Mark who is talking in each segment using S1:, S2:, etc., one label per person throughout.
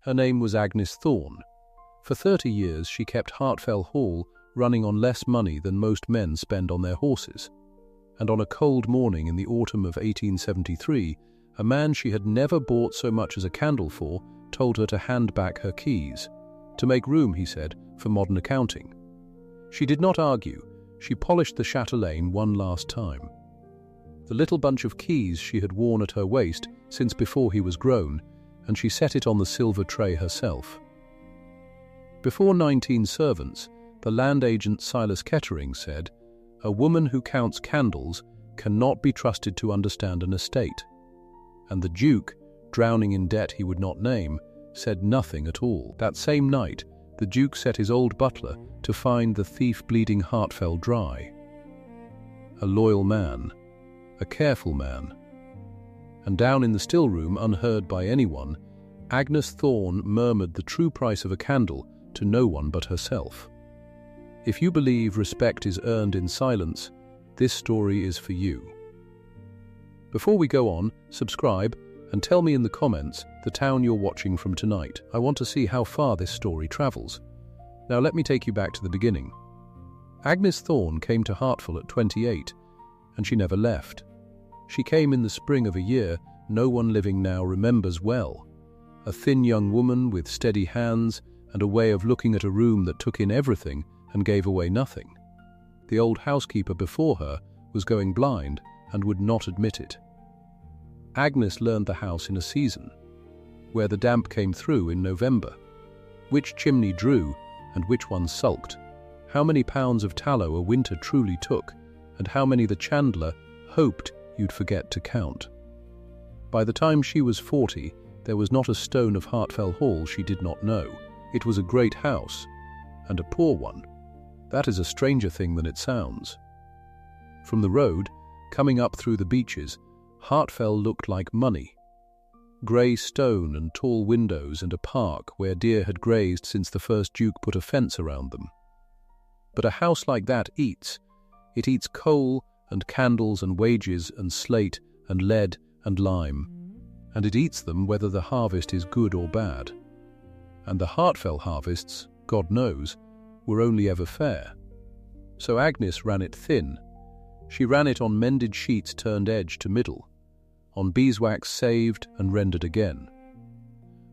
S1: Her name was Agnes Thorne. For 30 years she kept Hartfell Hall running on less money than most men spend on their horses. And on a cold morning in the autumn of 1873, a man she had never bought so much as a candle for told her to hand back her keys. To make room, he said, for modern accounting. She did not argue. She polished the chatelaine one last time. The little bunch of keys she had worn at her waist since before he was grown, and she set it on the silver tray herself. Before 19 servants, the land agent Silas Kettering said, "A woman who counts candles cannot be trusted to understand an estate." And the Duke, drowning in debt he would not name, said nothing at all. That same night, the Duke set his old butler to find the thief bleeding Hartfell dry. A loyal man, a careful man. And down in the still room, unheard by anyone, Agnes Thorne murmured the true price of a candle to no one but herself. If you believe respect is earned in silence, this story is for you. Before we go on, subscribe and tell me in the comments the town you're watching from tonight. I want to see how far this story travels. Now let me take you back to the beginning. Agnes Thorne came to Hartfell at 28, and she never left. She came in the spring of a year no one living now remembers well. A thin young woman with steady hands and a way of looking at a room that took in everything and gave away nothing. The old housekeeper before her was going blind and would not admit it. Agnes learned the house in a season, where the damp came through in November, which chimney drew and which one sulked, how many pounds of tallow a winter truly took, and how many the chandler hoped you'd forget to count. By the time she was 40, there was not a stone of Hartfell Hall she did not know. It was a great house, and a poor one. That is a stranger thing than it sounds. From the road, coming up through the beeches, Hartfell looked like money. Grey stone and tall windows and a park where deer had grazed since the first Duke put a fence around them. But a house like that eats. It eats coal and candles and wages and slate and lead and lime. And it eats them whether the harvest is good or bad. And the Hartfell harvests, God knows, were only ever fair. So Agnes ran it thin. She ran it on mended sheets turned edge to middle, on beeswax saved and rendered again,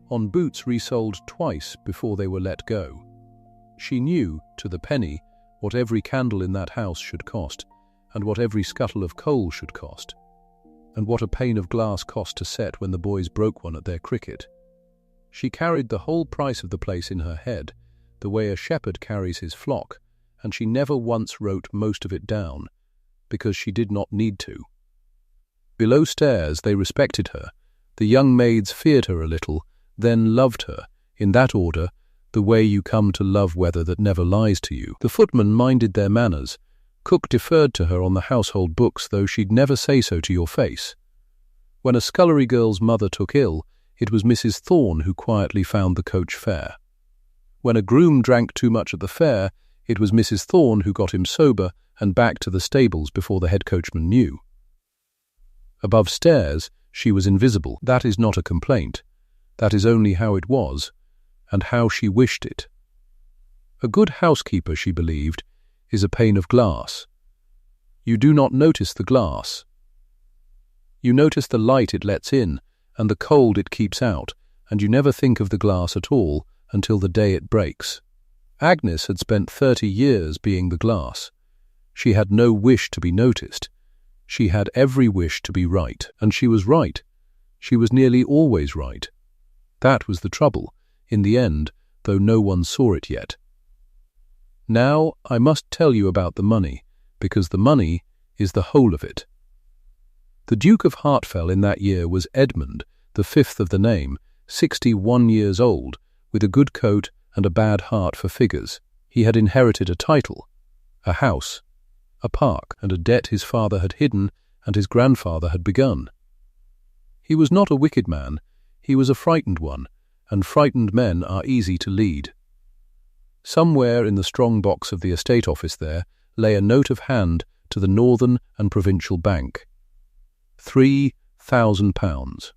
S1: on boots resoled twice before they were let go. She knew, to the penny, what every candle in that house should cost, and what every scuttle of coal should cost, and what a pane of glass cost to set when the boys broke one at their cricket. She carried the whole price of the place in her head, the way a shepherd carries his flock, and she never once wrote most of it down, because she did not need to. Below stairs they respected her, the young maids feared her a little, then loved her, in that order, the way you come to love weather that never lies to you. The footmen minded their manners. Cook deferred to her on the household books, though she'd never say so to your face. When a scullery girl's mother took ill, it was Mrs. Thorne who quietly found the coach fare. When a groom drank too much at the fair, it was Mrs. Thorne who got him sober and back to the stables before the head coachman knew. Above stairs, she was invisible. That is not a complaint. That is only how it was, and how she wished it. A good housekeeper, she believed, is a pane of glass. You do not notice the glass. You notice the light it lets in, and the cold it keeps out, and you never think of the glass at all until the day it breaks. Agnes had spent 30 years being the glass. She had no wish to be noticed. She had every wish to be right, and she was right. She was nearly always right. That was the trouble, in the end, though no one saw it yet. Now I must tell you about the money, because the money is the whole of it. The Duke of Hartfell in that year was Edmund, the fifth of the name, 61 years old, with a good coat and a bad heart for figures. He had inherited a title, a house, a park, and a debt his father had hidden and his grandfather had begun. He was not a wicked man, he was a frightened one, and frightened men are easy to lead. Somewhere in the strongbox of the estate office there lay a note of hand to the Northern and Provincial Bank. £3,000.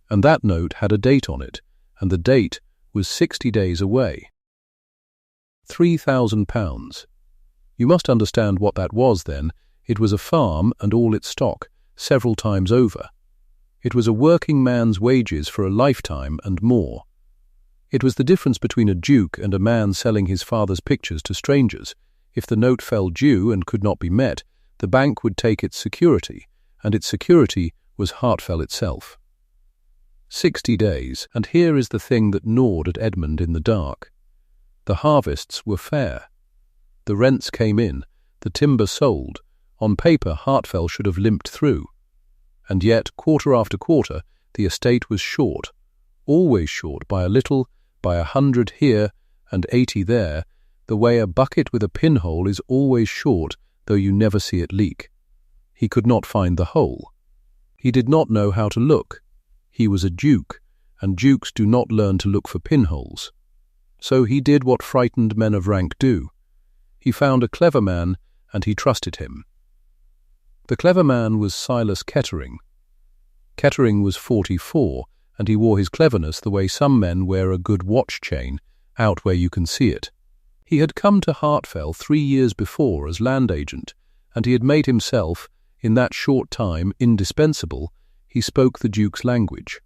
S1: And that note had a date on it, and the date was 60 days away. £3,000. You must understand what that was then. It was a farm and all its stock, several times over. It was a working man's wages for a lifetime and more. It was the difference between a duke and a man selling his father's pictures to strangers. If the note fell due and could not be met, the bank would take its security, and its security was Hartfell itself. 60 days, and here is the thing that gnawed at Edmund in the dark. The harvests were fair. The rents came in, the timber sold. On paper, Hartfell should have limped through. And yet, quarter after quarter, the estate was short, always short by a little, by 100 here and 80 there, the way a bucket with a pinhole is always short, though you never see it leak. He could not find the hole. He did not know how to look. He was a duke, and dukes do not learn to look for pinholes. So he did what frightened men of rank do. He found a clever man, and he trusted him. The clever man was Silas Kettering. Kettering was 44, and he wore his cleverness the way some men wear a good watch chain, out where you can see it. He had come to Hartfell 3 years before as land agent, and he had made himself, in that short time, indispensable. He spoke the Duke's language.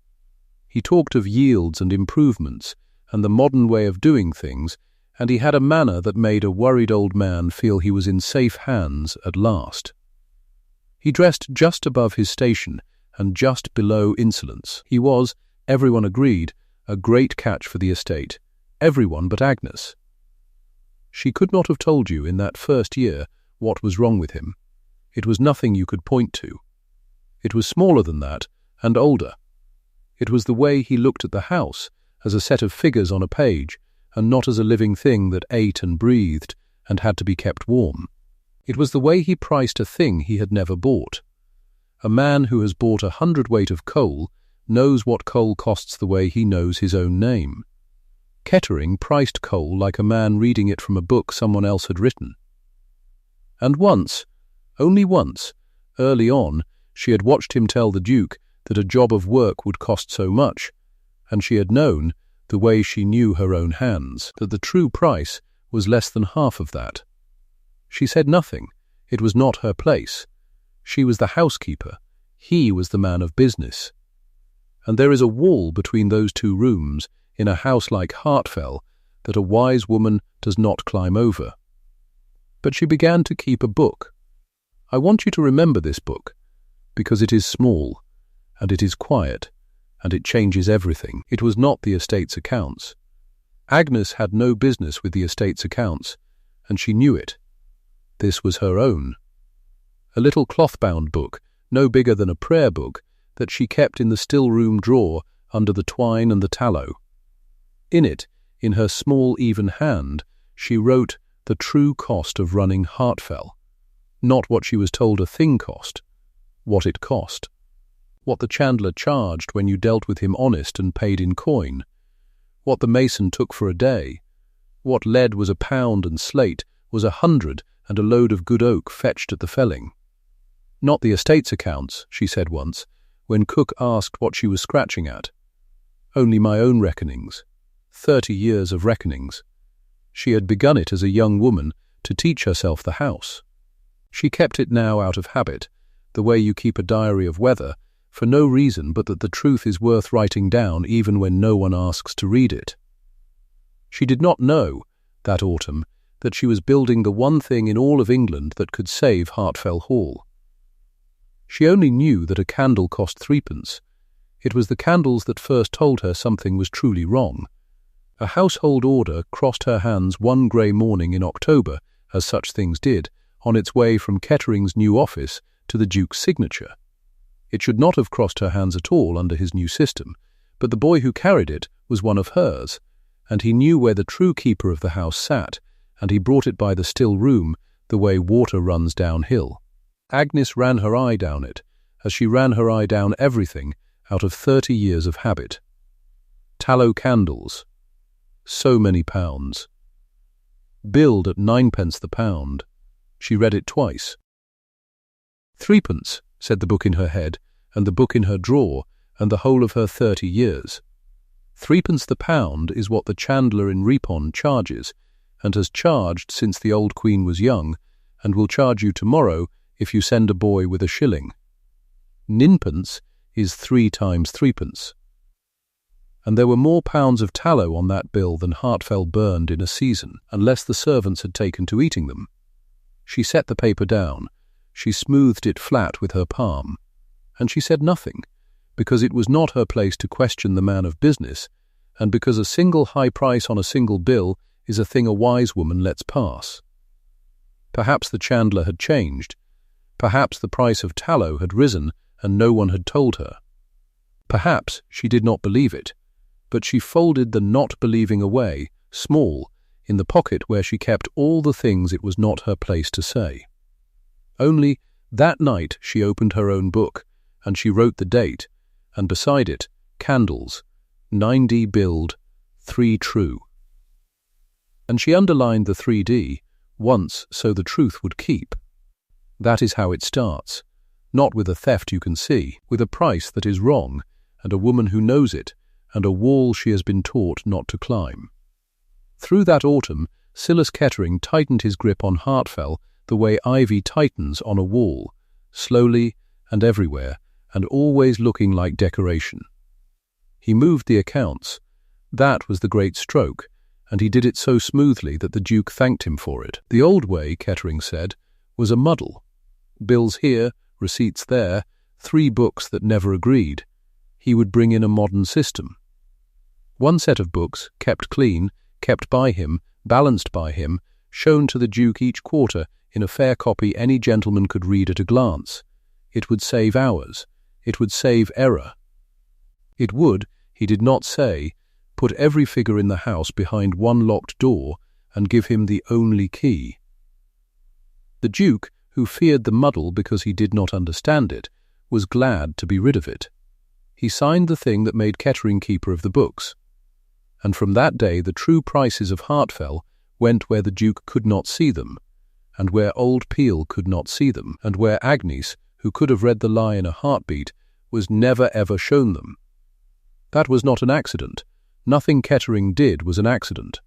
S1: He talked of yields and improvements, and the modern way of doing things, and he had a manner that made a worried old man feel he was in safe hands at last. He dressed just above his station and just below insolence. He was, everyone agreed, a great catch for the estate, everyone but Agnes. She could not have told you in that first year what was wrong with him. It was nothing you could point to. It was smaller than that, and older. It was the way he looked at the house, as a set of figures on a page, and not as a living thing that ate and breathed and had to be kept warm. It was the way he priced a thing he had never bought. A man who has bought 100 weight of coal knows what coal costs the way he knows his own name. Kettering priced coal like a man reading it from a book someone else had written. And once, only once, early on, she had watched him tell the Duke that a job of work would cost so much, and she had known, the way she knew her own hands, that the true price was less than half of that. She said nothing. It was not her place. She was the housekeeper. He was the man of business. And there is a wall between those two rooms in a house like Hartfell that a wise woman does not climb over. But she began to keep a book. I want you to remember this book, because it is small, and it is quiet, and it changes everything. It was not the estate's accounts. Agnes had no business with the estate's accounts, and she knew it. This was her own. A little cloth-bound book, no bigger than a prayer book, that she kept in the still-room drawer under the twine and the tallow. In it, in her small, even hand, she wrote the true cost of running Hartfell. Not what she was told a thing cost, what it cost. What the chandler charged when you dealt with him honest and paid in coin. What the mason took for a day. What lead was £1 and slate was 100 and a load of good oak fetched at the felling. Not the estate's accounts, she said once, when cook asked what she was scratching at. Only my own reckonings. 30 years of reckonings. She had begun it as a young woman to teach herself the house. She kept it now out of habit, the way you keep a diary of weather, for no reason but that the truth is worth writing down even when no one asks to read it. She did not know, that autumn, that she was building the one thing in all of England that could save Hartfell Hall. She only knew that a candle cost 3d. It was the candles that first told her something was truly wrong. A household order crossed her hands one grey morning in October, as such things did, on its way from Kettering's new office to the Duke's signature. It should not have crossed her hands at all under his new system, but the boy who carried it was one of hers, and he knew where the true keeper of the house sat, and he brought it by the still room, the way water runs downhill. Agnes ran her eye down it, as she ran her eye down everything out of 30 years of habit. Tallow candles. So many pounds. Billed at 9d the pound. She read it twice. 3d, said the book in her head, and the book in her drawer, and the whole of her 30 years. 3p the pound is what the chandler in Ripon charges, and has charged since the old queen was young, and will charge you tomorrow if you send a boy with a shilling. 9p is 3 times 3p. And there were more pounds of tallow on that bill than Hartfell burned in a season, unless the servants had taken to eating them. She set the paper down, she smoothed it flat with her palm, and she said nothing, because it was not her place to question the man of business, and because a single high price on a single bill is a thing a wise woman lets pass. Perhaps the chandler had changed. Perhaps the price of tallow had risen and no one had told her. Perhaps she did not believe it, but she folded the not believing away, small, in the pocket where she kept all the things it was not her place to say. Only that night she opened her own book, and she wrote the date, and beside it, candles, 9D billed, 3 true. And she underlined the 3D, once so the truth would keep. That is how it starts, not with a theft you can see, with a price that is wrong, and a woman who knows it, and a wall she has been taught not to climb. Through that autumn, Silas Kettering tightened his grip on Hartfell the way ivy tightens on a wall, slowly and everywhere, and always looking like decoration. He moved the accounts. That was the great stroke, and he did it so smoothly that the Duke thanked him for it. The old way, Kettering said, was a muddle. Bills here, receipts there, 3 books that never agreed. He would bring in a modern system. One set of books, kept clean, kept by him, balanced by him, shown to the Duke each quarter in a fair copy any gentleman could read at a glance. It would save hours. It would save error. It would, he did not say, put every figure in the house behind one locked door and give him the only key. The Duke, who feared the muddle because he did not understand it, was glad to be rid of it. He signed the thing that made Kettering keeper of the books. And from that day the true prices of Hartfell went where the Duke could not see them, and where old Peel could not see them, and where Agnes, who could have read the lie in a heartbeat, was never ever shown them. That was not an accident. Nothing Kettering did was an accident.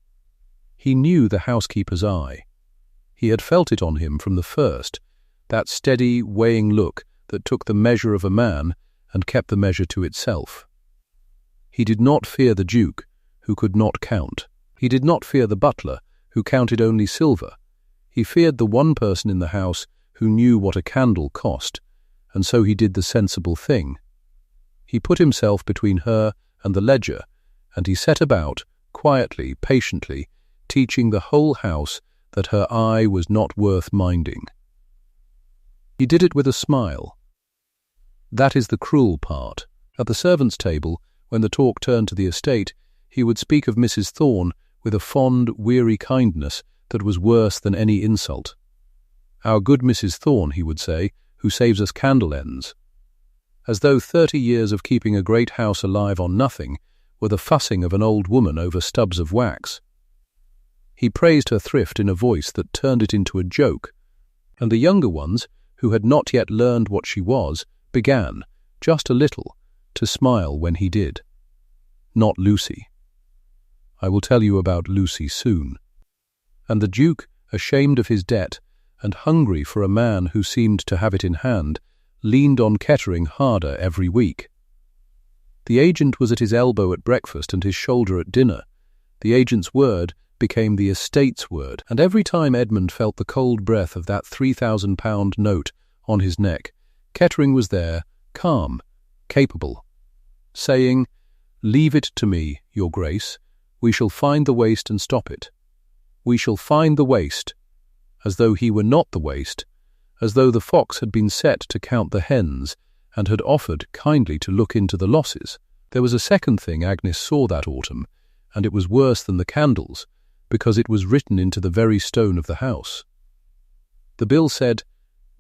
S1: He knew the housekeeper's eye. He had felt it on him from the first, that steady, weighing look that took the measure of a man and kept the measure to itself. He did not fear the Duke, who could not count. He did not fear the butler, who counted only silver. He feared the one person in the house who knew what a candle cost, and so he did the sensible thing. He put himself between her and the ledger, and he set about, quietly, patiently, teaching the whole house that her eye was not worth minding. He did it with a smile. That is the cruel part. At the servants' table, when the talk turned to the estate, he would speak of Mrs. Thorne with a fond, weary kindness that was worse than any insult. Our good Mrs. Thorne, he would say, who saves us candle ends. As though 30 years of keeping a great house alive on nothing were the fussing of an old woman over stubs of wax. He praised her thrift in a voice that turned it into a joke, and the younger ones, who had not yet learned what she was, began, just a little, to smile when he did. Not Lucy. I will tell you about Lucy soon. And the Duke, ashamed of his debt, and hungry for a man who seemed to have it in hand, leaned on Kettering harder every week. The agent was at his elbow at breakfast and his shoulder at dinner. The agent's word became the estate's word, and every time Edmund felt the cold breath of that £3,000 note on his neck, Kettering was there, calm, capable, saying, "Leave it to me, your grace. We shall find the waste and stop it. We shall find the waste," as though he were not the waste, as though the fox had been set to count the hens and had offered kindly to look into the losses. There was a second thing Agnes saw that autumn, and it was worse than the candles, because it was written into the very stone of the house. The bill said,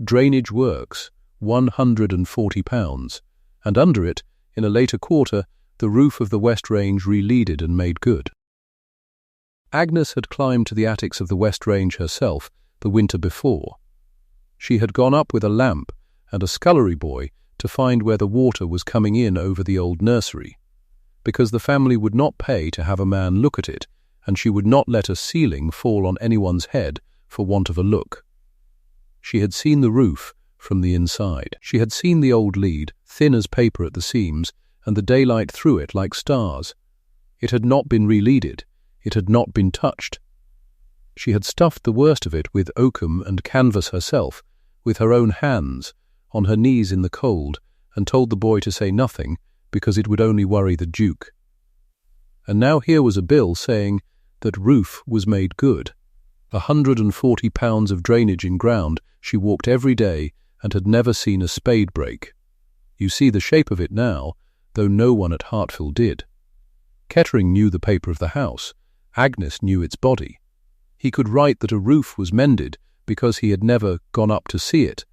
S1: "Drainage works, £140, and under it, in a later quarter, the roof of the West Range re-leaded and made good. Agnes had climbed to the attics of the West Range herself the winter before. She had gone up with a lamp and a scullery boy to find where the water was coming in over the old nursery. because the family would not pay to have a man look at it, and she would not let a ceiling fall on anyone's head for want of a look. She had seen the roof from the inside. She had seen the old lead, thin as paper at the seams, and the daylight through it like stars. It had not been re-leaded. It had not been touched. She had stuffed the worst of it with oakum and canvas herself, with her own hands, on her knees in the cold, and told the boy to say nothing, because it would only worry the Duke. And now here was a bill saying that roof was made good. 140 pounds of drainage in ground she walked every day and had never seen a spade break. You see the shape of it now, though no one at Hartfell did. Kettering knew the paper of the house. Agnes knew its body. He could write that a roof was mended because he had never gone up to see it,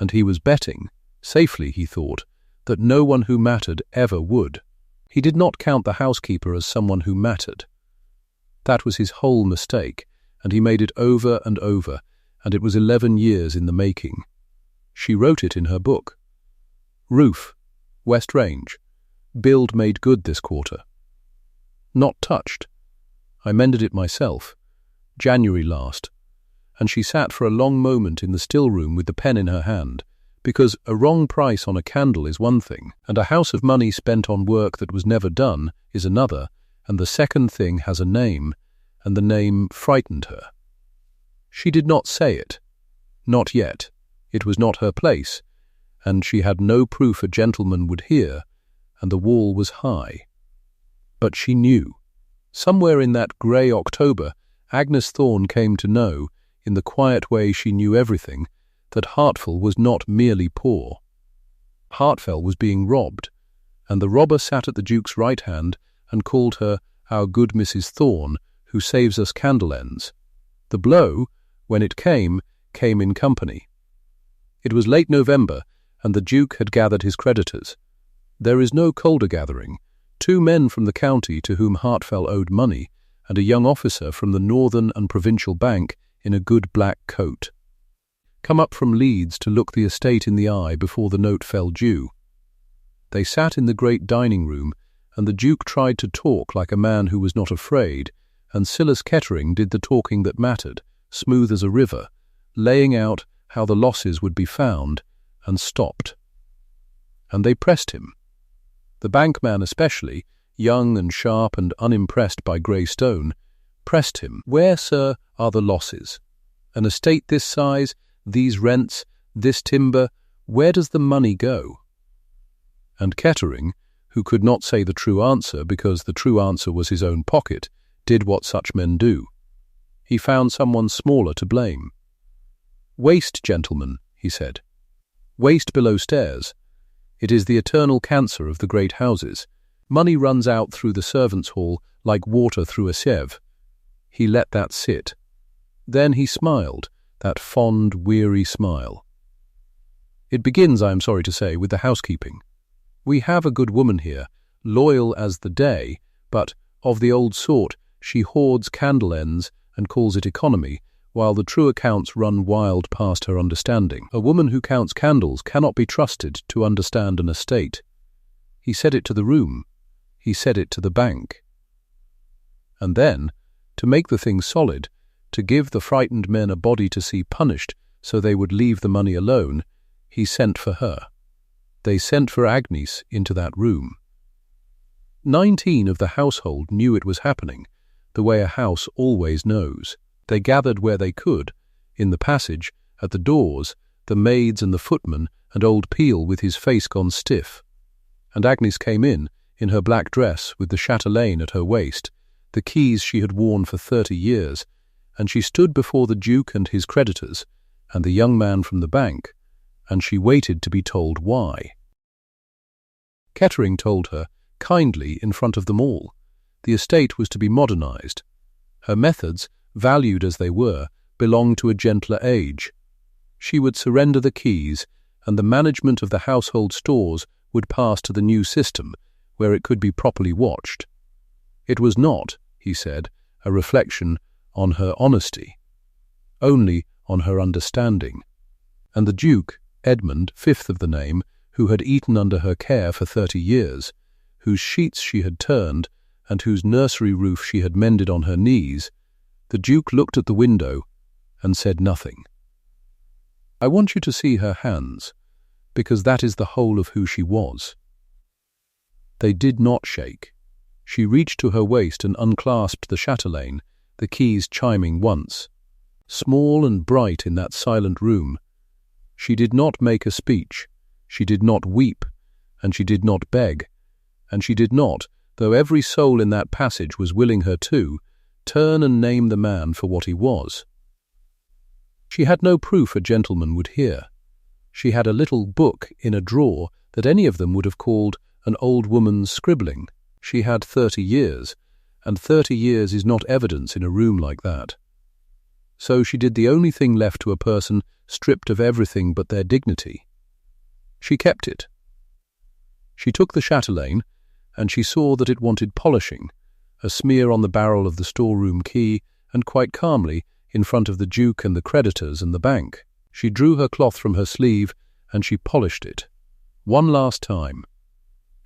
S1: and he was betting, safely he thought, that no one who mattered ever would. He did not count the housekeeper as someone who mattered. That was his whole mistake, and he made it over and over, and it was 11 years in the making. She wrote it in her book. Roof, West Range, build made good this quarter. Not touched. I mended it myself, January last, and she sat for a long moment in the still room with the pen in her hand, because a wrong price on a candle is one thing, and a house of money spent on work that was never done is another, and the second thing has a name, and the name frightened her. She did not say it. Not yet. It was not her place, and she had no proof a gentleman would hear, and the wall was high. But she knew. Somewhere in that grey October, Agnes Thorne came to know, in the quiet way she knew everything, that Hartfell was not merely poor. Hartfell was being robbed, and the robber sat at the Duke's right hand and called her our good Mrs. Thorne, who saves us candle ends. The blow, when it came in company. It was late November, and the Duke had gathered his creditors. There is no colder gathering. 2 men from the county to whom Hartfell owed money, and a young officer from the Northern and Provincial Bank in a good black coat. Come up from Leeds to look the estate in the eye before the note fell due. They sat in the great dining room, and the Duke tried to talk like a man who was not afraid, and Silas Kettering did the talking that mattered, smooth as a river, laying out how the losses would be found, and stopped. And they pressed him. The bankman especially, young and sharp and unimpressed by grey stone, pressed him. Where, sir, are the losses? An estate this size, these rents, this timber, where does the money go? And Kettering, who could not say the true answer because the true answer was his own pocket, did what such men do. He found someone smaller to blame. Waste, gentlemen, he said. Waste below stairs. It is the eternal cancer of the great houses. Money runs out through the servants' hall like water through a sieve. He let that sit. Then he smiled, that fond, weary smile. It begins, I am sorry to say, with the housekeeping. We have a good woman here, loyal as the day, but, of the old sort, she hoards candle ends and calls it economy, while the true accounts run wild past her understanding. A woman who counts candles cannot be trusted to understand an estate. He said it to the room. He said it to the bank. And then, to make the thing solid, to give the frightened men a body to see punished so they would leave the money alone, he sent for her. They sent for Agnes into that room. 19 of the household knew it was happening, the way a house always knows. They gathered where they could, in the passage, at the doors, the maids and the footman, and old Peel with his face gone stiff. And Agnes came in her black dress with the chatelaine at her waist, the keys she had worn for 30 years, and she stood before the Duke and his creditors, and the young man from the bank, and she waited to be told why. Kettering told her, kindly in front of them all, the estate was to be modernized. Her methods, valued as they were, belonged to a gentler age. She would surrender the keys, and the management of the household stores would pass to the new system, where it could be properly watched. It was not, he said, a reflection on her honesty, only on her understanding. And the Duke, Edmund, 5th of the name, who had eaten under her care for 30 years, whose sheets she had turned, and whose nursery roof she had mended on her knees, the Duke looked at the window and said nothing. "I want you to see her hands, because that is the whole of who she was." They did not shake. She reached to her waist and unclasped the chatelaine, the keys chiming once. Small and bright in that silent room, she did not make a speech, she did not weep, and she did not beg, and she did not, though every soul in that passage was willing her to, turn and name the man for what he was. She had no proof a gentleman would hear. She had a little book in a drawer that any of them would have called an old woman's scribbling. She had 30 years, and 30 years is not evidence in a room like that. So she did the only thing left to a person stripped of everything but their dignity. She kept it. She took the chatelaine, and she saw that it wanted polishing, a smear on the barrel of the storeroom key, and quite calmly, in front of the Duke and the creditors and the bank, she drew her cloth from her sleeve and she polished it. One last time.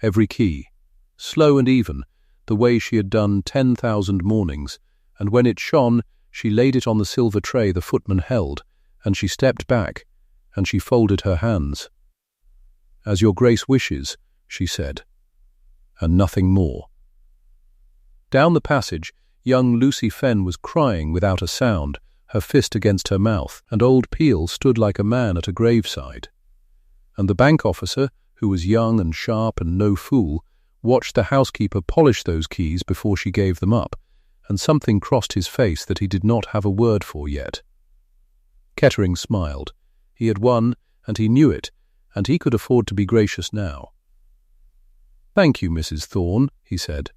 S1: Every key, slow and even, the way she had done 10,000 mornings, and when it shone, she laid it on the silver tray the footman held, and she stepped back, and she folded her hands. "As your Grace wishes," she said, and nothing more. Down the passage, young Lucy Fenn was crying without a sound, her fist against her mouth, and old Peel stood like a man at a graveside. And the bank officer, who was young and sharp and no fool, watched the housekeeper polish those keys before she gave them up, and something crossed his face that he did not have a word for yet. Kettering smiled. He had won, and he knew it, and he could afford to be gracious now. "Thank you, Mrs. Thorne," he said.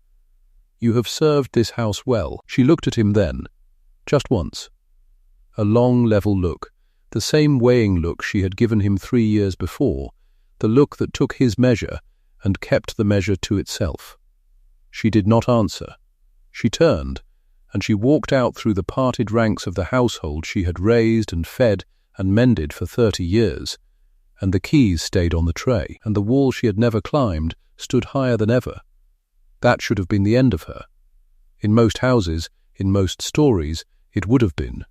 S1: "You have served this house well." She looked at him then, just once. A long, level look, the same weighing look she had given him 3 years before, the look that took his measure and kept the measure to itself. She did not answer. She turned, and she walked out through the parted ranks of the household she had raised and fed and mended for 30 years, and the keys stayed on the tray, and the wall she had never climbed stood higher than ever. That should have been the end of her. In most houses, in most stories, it would have been.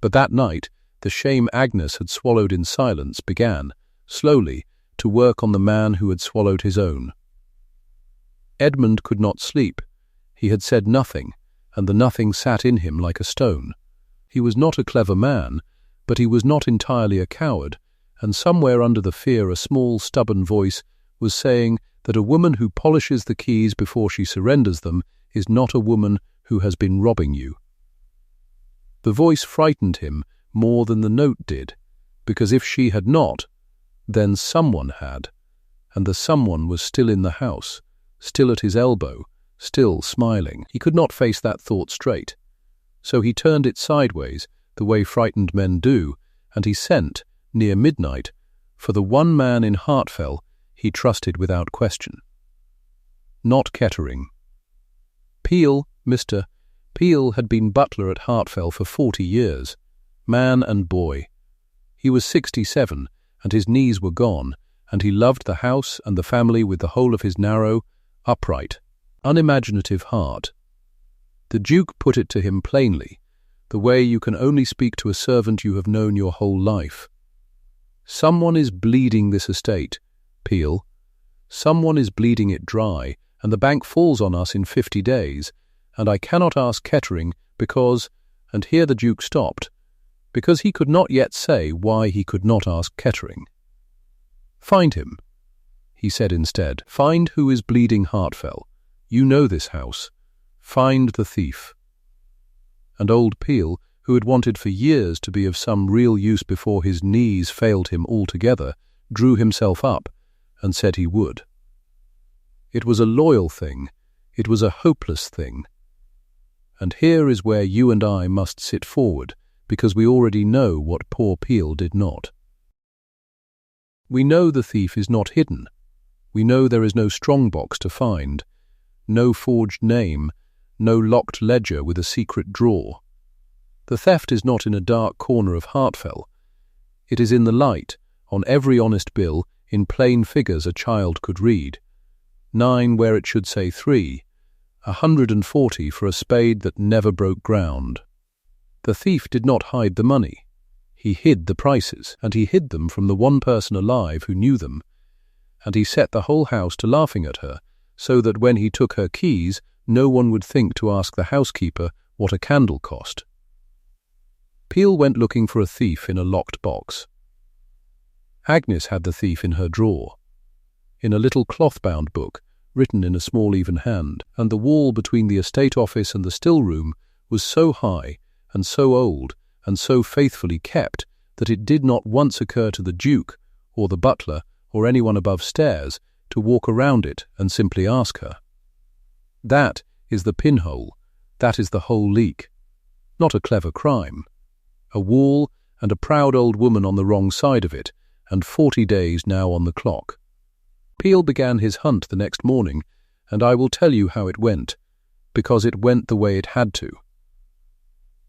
S1: But that night, the shame Agnes had swallowed in silence began, slowly, to work on the man who had swallowed his own. Edmund could not sleep. He had said nothing, and the nothing sat in him like a stone. He was not a clever man, but he was not entirely a coward, and somewhere under the fear a small, stubborn voice was saying that a woman who polishes the keys before she surrenders them is not a woman who has been robbing you. The voice frightened him more than the note did, because if she had not, then someone had, and the someone was still in the house, still at his elbow, still smiling. He could not face that thought straight. So he turned it sideways, the way frightened men do, and he sent, near midnight, for the one man in Hartfell he trusted without question. Not Kettering. Peel, Mr. Peel had been butler at Hartfell for 40 years, man and boy. He was 67, and his knees were gone, and he loved the house and the family with the whole of his narrow, upright, unimaginative heart. The Duke put it to him plainly, the way you can only speak to a servant you have known your whole life. "Someone is bleeding this estate, Peel. Someone is bleeding it dry, and the bank falls on us in 50 days, and I cannot ask Kettering because—" and here the Duke stopped, because he could not yet say why he could not ask Kettering. "Find him," he said instead. "Find who is bleeding Hartfell. You know this house. Find the thief." And old Peel, who had wanted for years to be of some real use before his knees failed him altogether, drew himself up and said he would. It was a loyal thing. It was a hopeless thing. And here is where you and I must sit forward, because we already know what poor Peel did not. We know the thief is not hidden. We know there is no strongbox to find, no forged name, no locked ledger with a secret drawer. The theft is not in a dark corner of Hartfell. It is in the light, on every honest bill, in plain figures a child could read. 9 where it should say 3, 140 for a spade that never broke ground. The thief did not hide the money. He hid the prices, and he hid them from the one person alive who knew them, and he set the whole house to laughing at her, so that when he took her keys, no one would think to ask the housekeeper what a candle cost. Peel went looking for a thief in a locked box. Agnes had the thief in her drawer, in a little cloth-bound book, written in a small even hand, and the wall between the estate office and the still-room was so high and so old and so faithfully kept that it did not once occur to the Duke or the butler or anyone above stairs to walk around it and simply ask her. That is the pinhole, that is the whole leak. Not a clever crime. A wall and a proud old woman on the wrong side of it, and 40 days now on the clock. Peel began his hunt the next morning, and I will tell you how it went, because it went the way it had to.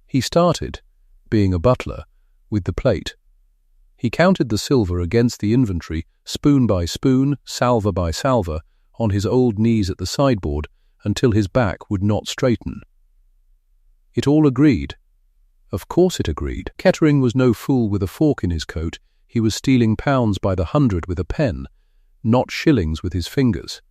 S1: He started, being a butler, with the plate. He counted the silver against the inventory, spoon by spoon, salver by salver, on his old knees at the sideboard, until his back would not straighten. It all agreed. Of course it agreed. Kettering was no fool with a fork in his coat. He was stealing pounds by the hundred with a pen, not shillings with his fingers.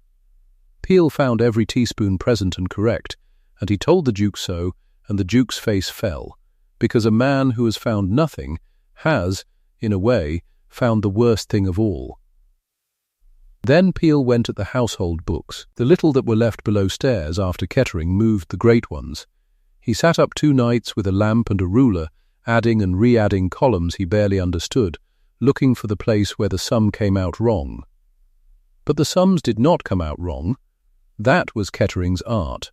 S1: Peel found every teaspoon present and correct, and he told the Duke so, and the Duke's face fell, because a man who has found nothing has, in a way, found the worst thing of all. Then Peel went at the household books, the little that were left below stairs after Kettering moved the great ones. He sat up 2 nights with a lamp and a ruler, adding and re-adding columns he barely understood, looking for the place where the sum came out wrong. But the sums did not come out wrong. That was Kettering's art.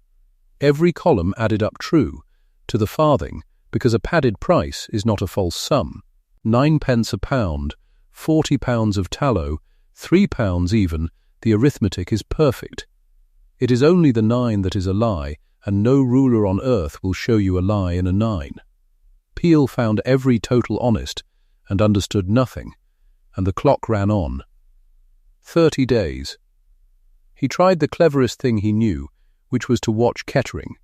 S1: Every column added up true, to the farthing, because a padded price is not a false sum. 9p a pound, 40 pounds of tallow, 3 pounds even, the arithmetic is perfect. It is only the 9 that is a lie, and no ruler on earth will show you a lie in a 9. Peel found every total honest, and understood nothing, and the clock ran on. 30 days. He tried the cleverest thing he knew, which was to watch Kettering.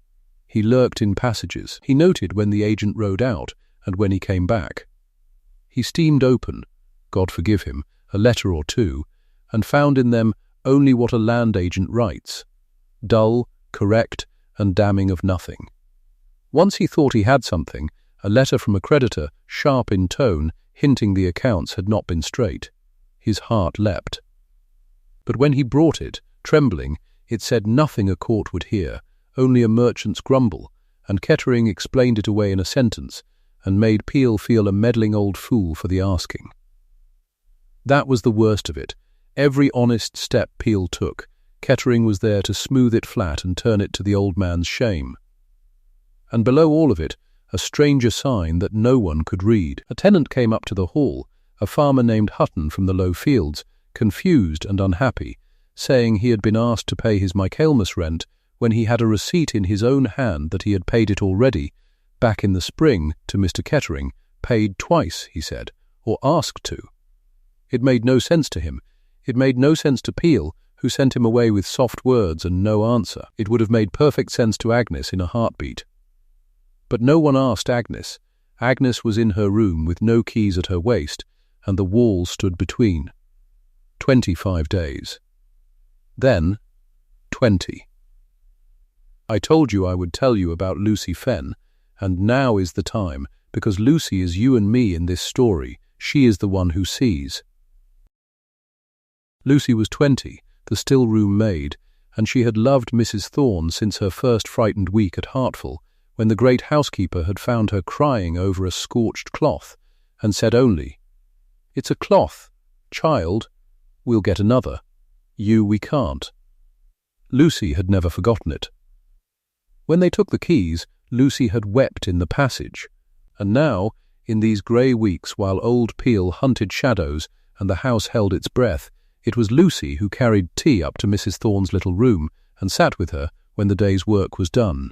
S1: He lurked in passages. He noted when the agent rode out, and when he came back. He steamed open, God forgive him, a letter or two, and found in them only what a land agent writes, dull, correct, and damning of nothing. Once he thought he had something, a letter from a creditor, sharp in tone, hinting the accounts had not been straight. His heart leapt. But when he brought it, trembling, it said nothing a court would hear, only a merchant's grumble, and Kettering explained it away in a sentence, and made Peel feel a meddling old fool for the asking. That was the worst of it. Every honest step Peel took, Kettering was there to smooth it flat and turn it to the old man's shame. And below all of it, a stranger sign that no one could read. A tenant came up to the hall, a farmer named Hutton from the low fields, confused and unhappy, saying he had been asked to pay his Michaelmas rent when he had a receipt in his own hand that he had paid it already, back in the spring, to Mr. Kettering, paid twice, he said, or asked to. It made no sense to him. It made no sense to Peel, who sent him away with soft words and no answer. It would have made perfect sense to Agnes in a heartbeat. But no one asked Agnes. Agnes was in her room with no keys at her waist, and the wall stood between. 25 days. Then 20. I told you I would tell you about Lucy Fenn, and now is the time, because Lucy is you and me in this story. She is the one who sees. Lucy was 20, the still-room maid, and she had loved Mrs. Thorne since her first frightened week at Hartfell, when the great housekeeper had found her crying over a scorched cloth, and said only, "It's a cloth, child. We'll get another. You we can't." Lucy had never forgotten it. When they took the keys, Lucy had wept in the passage, and now, in these grey weeks while old Peel hunted shadows and the house held its breath, it was Lucy who carried tea up to Mrs. Thorne's little room and sat with her when the day's work was done.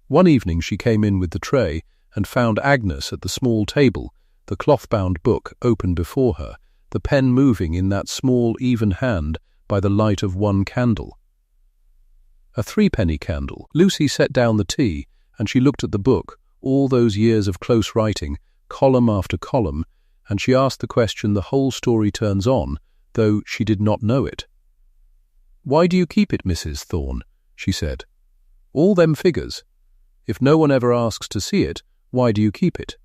S1: One evening she came in with the tray and found Agnes at the small table, the cloth-bound book open before her, the pen moving in that small, even hand by the light of one candle. A threepenny candle. Lucy set down the tea, and she looked at the book, all those years of close writing, column after column, and she asked the question the whole story turns on, though she did not know it. "Why do you keep it, Mrs. Thorne?" she said. "All them figures. If no one ever asks to see it, why do you keep it?"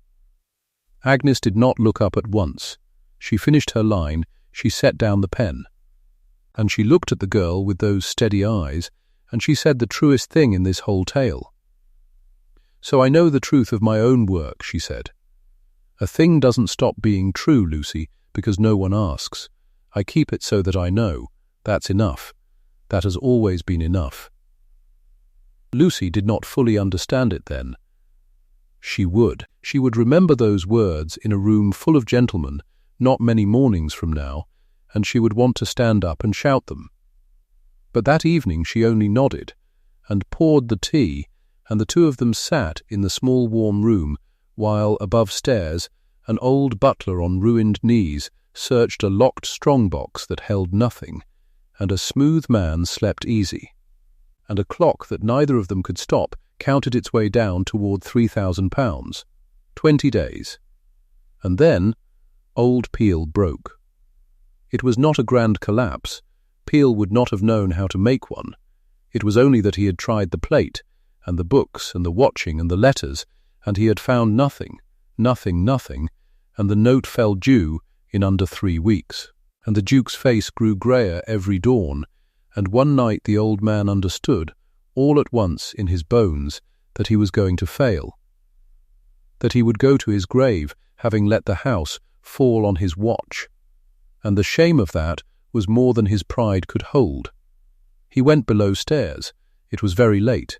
S1: Agnes did not look up at once. She finished her line, she set down the pen. And she looked at the girl with those steady eyes, and she said the truest thing in this whole tale. "So I know the truth of my own work," she said. "A thing doesn't stop being true, Lucy, because no one asks. I keep it so that I know. That's enough. That has always been enough." Lucy did not fully understand it then. She would. She would remember those words in a room full of gentlemen, not many mornings from now, and she would want to stand up and shout them. But that evening she only nodded, and poured the tea, and the two of them sat in the small warm room, while, above stairs, an old butler on ruined knees searched a locked strongbox that held nothing, and a smooth man slept easy, and a clock that neither of them could stop counted its way down toward £3,000. 20 days. And then old Peel broke. It was not a grand collapse. Peel would not have known how to make one. It was only that he had tried the plate, and the books, and the watching, and the letters, and he had found nothing, and the note fell due in under 3 weeks. And the Duke's face grew greyer every dawn, and one night the old man understood, all at once in his bones, that he was going to fail, that he would go to his grave having let the house fall on his watch, and the shame of that was more than his pride could hold. He went below stairs. It was very late.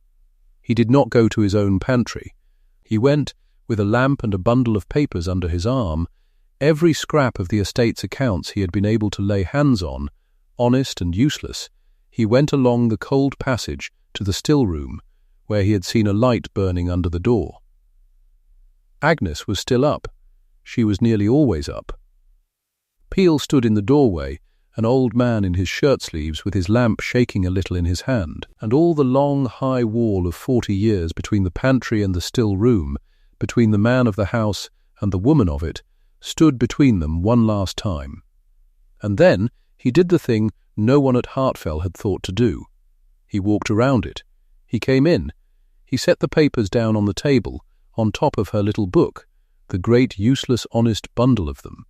S1: He did not go to his own pantry. He went, with a lamp and a bundle of papers under his arm, every scrap of the estate's accounts he had been able to lay hands on, honest and useless. He went along the cold passage to the still room, where he had seen a light burning under the door. Agnes was still up. She was nearly always up. Peel stood in the doorway, an old man in his shirt-sleeves with his lamp shaking a little in his hand, and all the long, high wall of 40 years between the pantry and the still room, between the man of the house and the woman of it, stood between them one last time. And then he did the thing no one at Hartfell had thought to do. He walked around it. He came in. He set the papers down on the table, on top of her little book, the great useless honest bundle of them.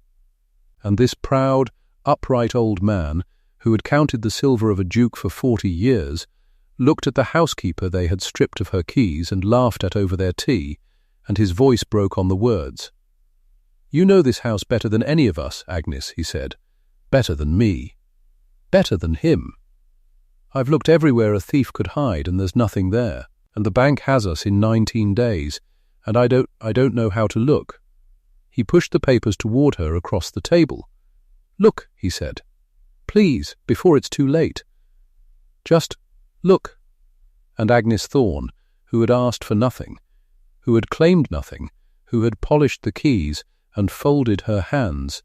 S1: And this proud, upright old man, who had counted the silver of a duke for 40 years, looked at the housekeeper they had stripped of her keys and laughed at over their tea, and his voice broke on the words. "You know this house better than any of us, Agnes," he said. "Better than me. Better than him. I've looked everywhere a thief could hide, and there's nothing there, and the bank has us in 19 days, and I don't know how to look." He pushed the papers toward her across the table. "Look," he said. "Please, before it's too late. Just look." And Agnes Thorne, who had asked for nothing, who had claimed nothing, who had polished the keys and folded her hands,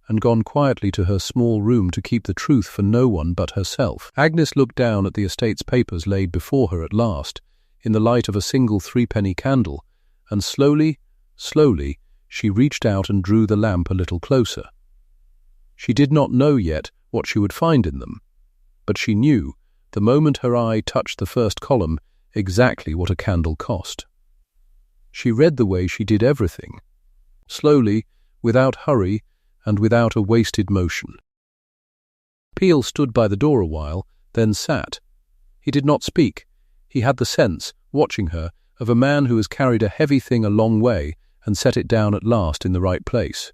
S1: and gone quietly to her small room to keep the truth for no one but herself. Agnes looked down at the estate's papers laid before her at last, in the light of a single threepenny candle, and slowly, she reached out and drew the lamp a little closer. She did not know yet what she would find in them, but she knew, the moment her eye touched the first column, exactly what a candle cost. She read the way she did everything, slowly, without hurry, and without a wasted motion. Peel stood by the door a while, then sat. He did not speak. He had the sense, watching her, of a man who has carried a heavy thing a long way and set it down at last in the right place.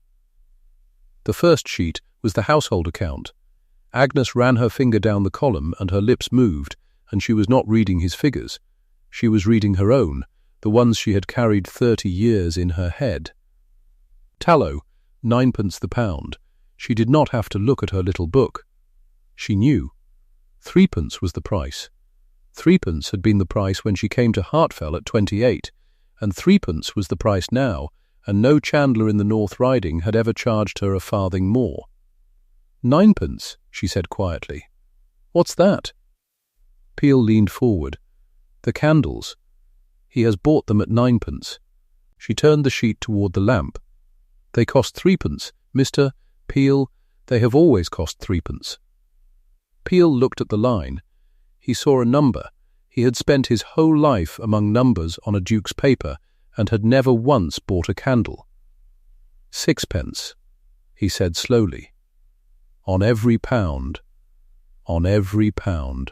S1: The first sheet was the household account. Agnes ran her finger down the column and her lips moved, and she was not reading his figures. She was reading her own, the ones she had carried 30 years in her head. Tallow, 9p the pound. She did not have to look at her little book. She knew. 3p was the price. 3p had been the price when she came to Hartfell at 28, and 3p was the price now, and no chandler in the North Riding had ever charged her a farthing more. 9p, she said quietly. What's that?" Peel leaned forward. "The candles. He has bought them at 9p." She turned the sheet toward the lamp. "They cost 3p, Mr. Peel. They have always cost 3p." Peel looked at the line. He saw a number. He had spent his whole life among numbers on a duke's paper and had never once bought a candle. "6p," he said slowly. "On every pound. On every pound."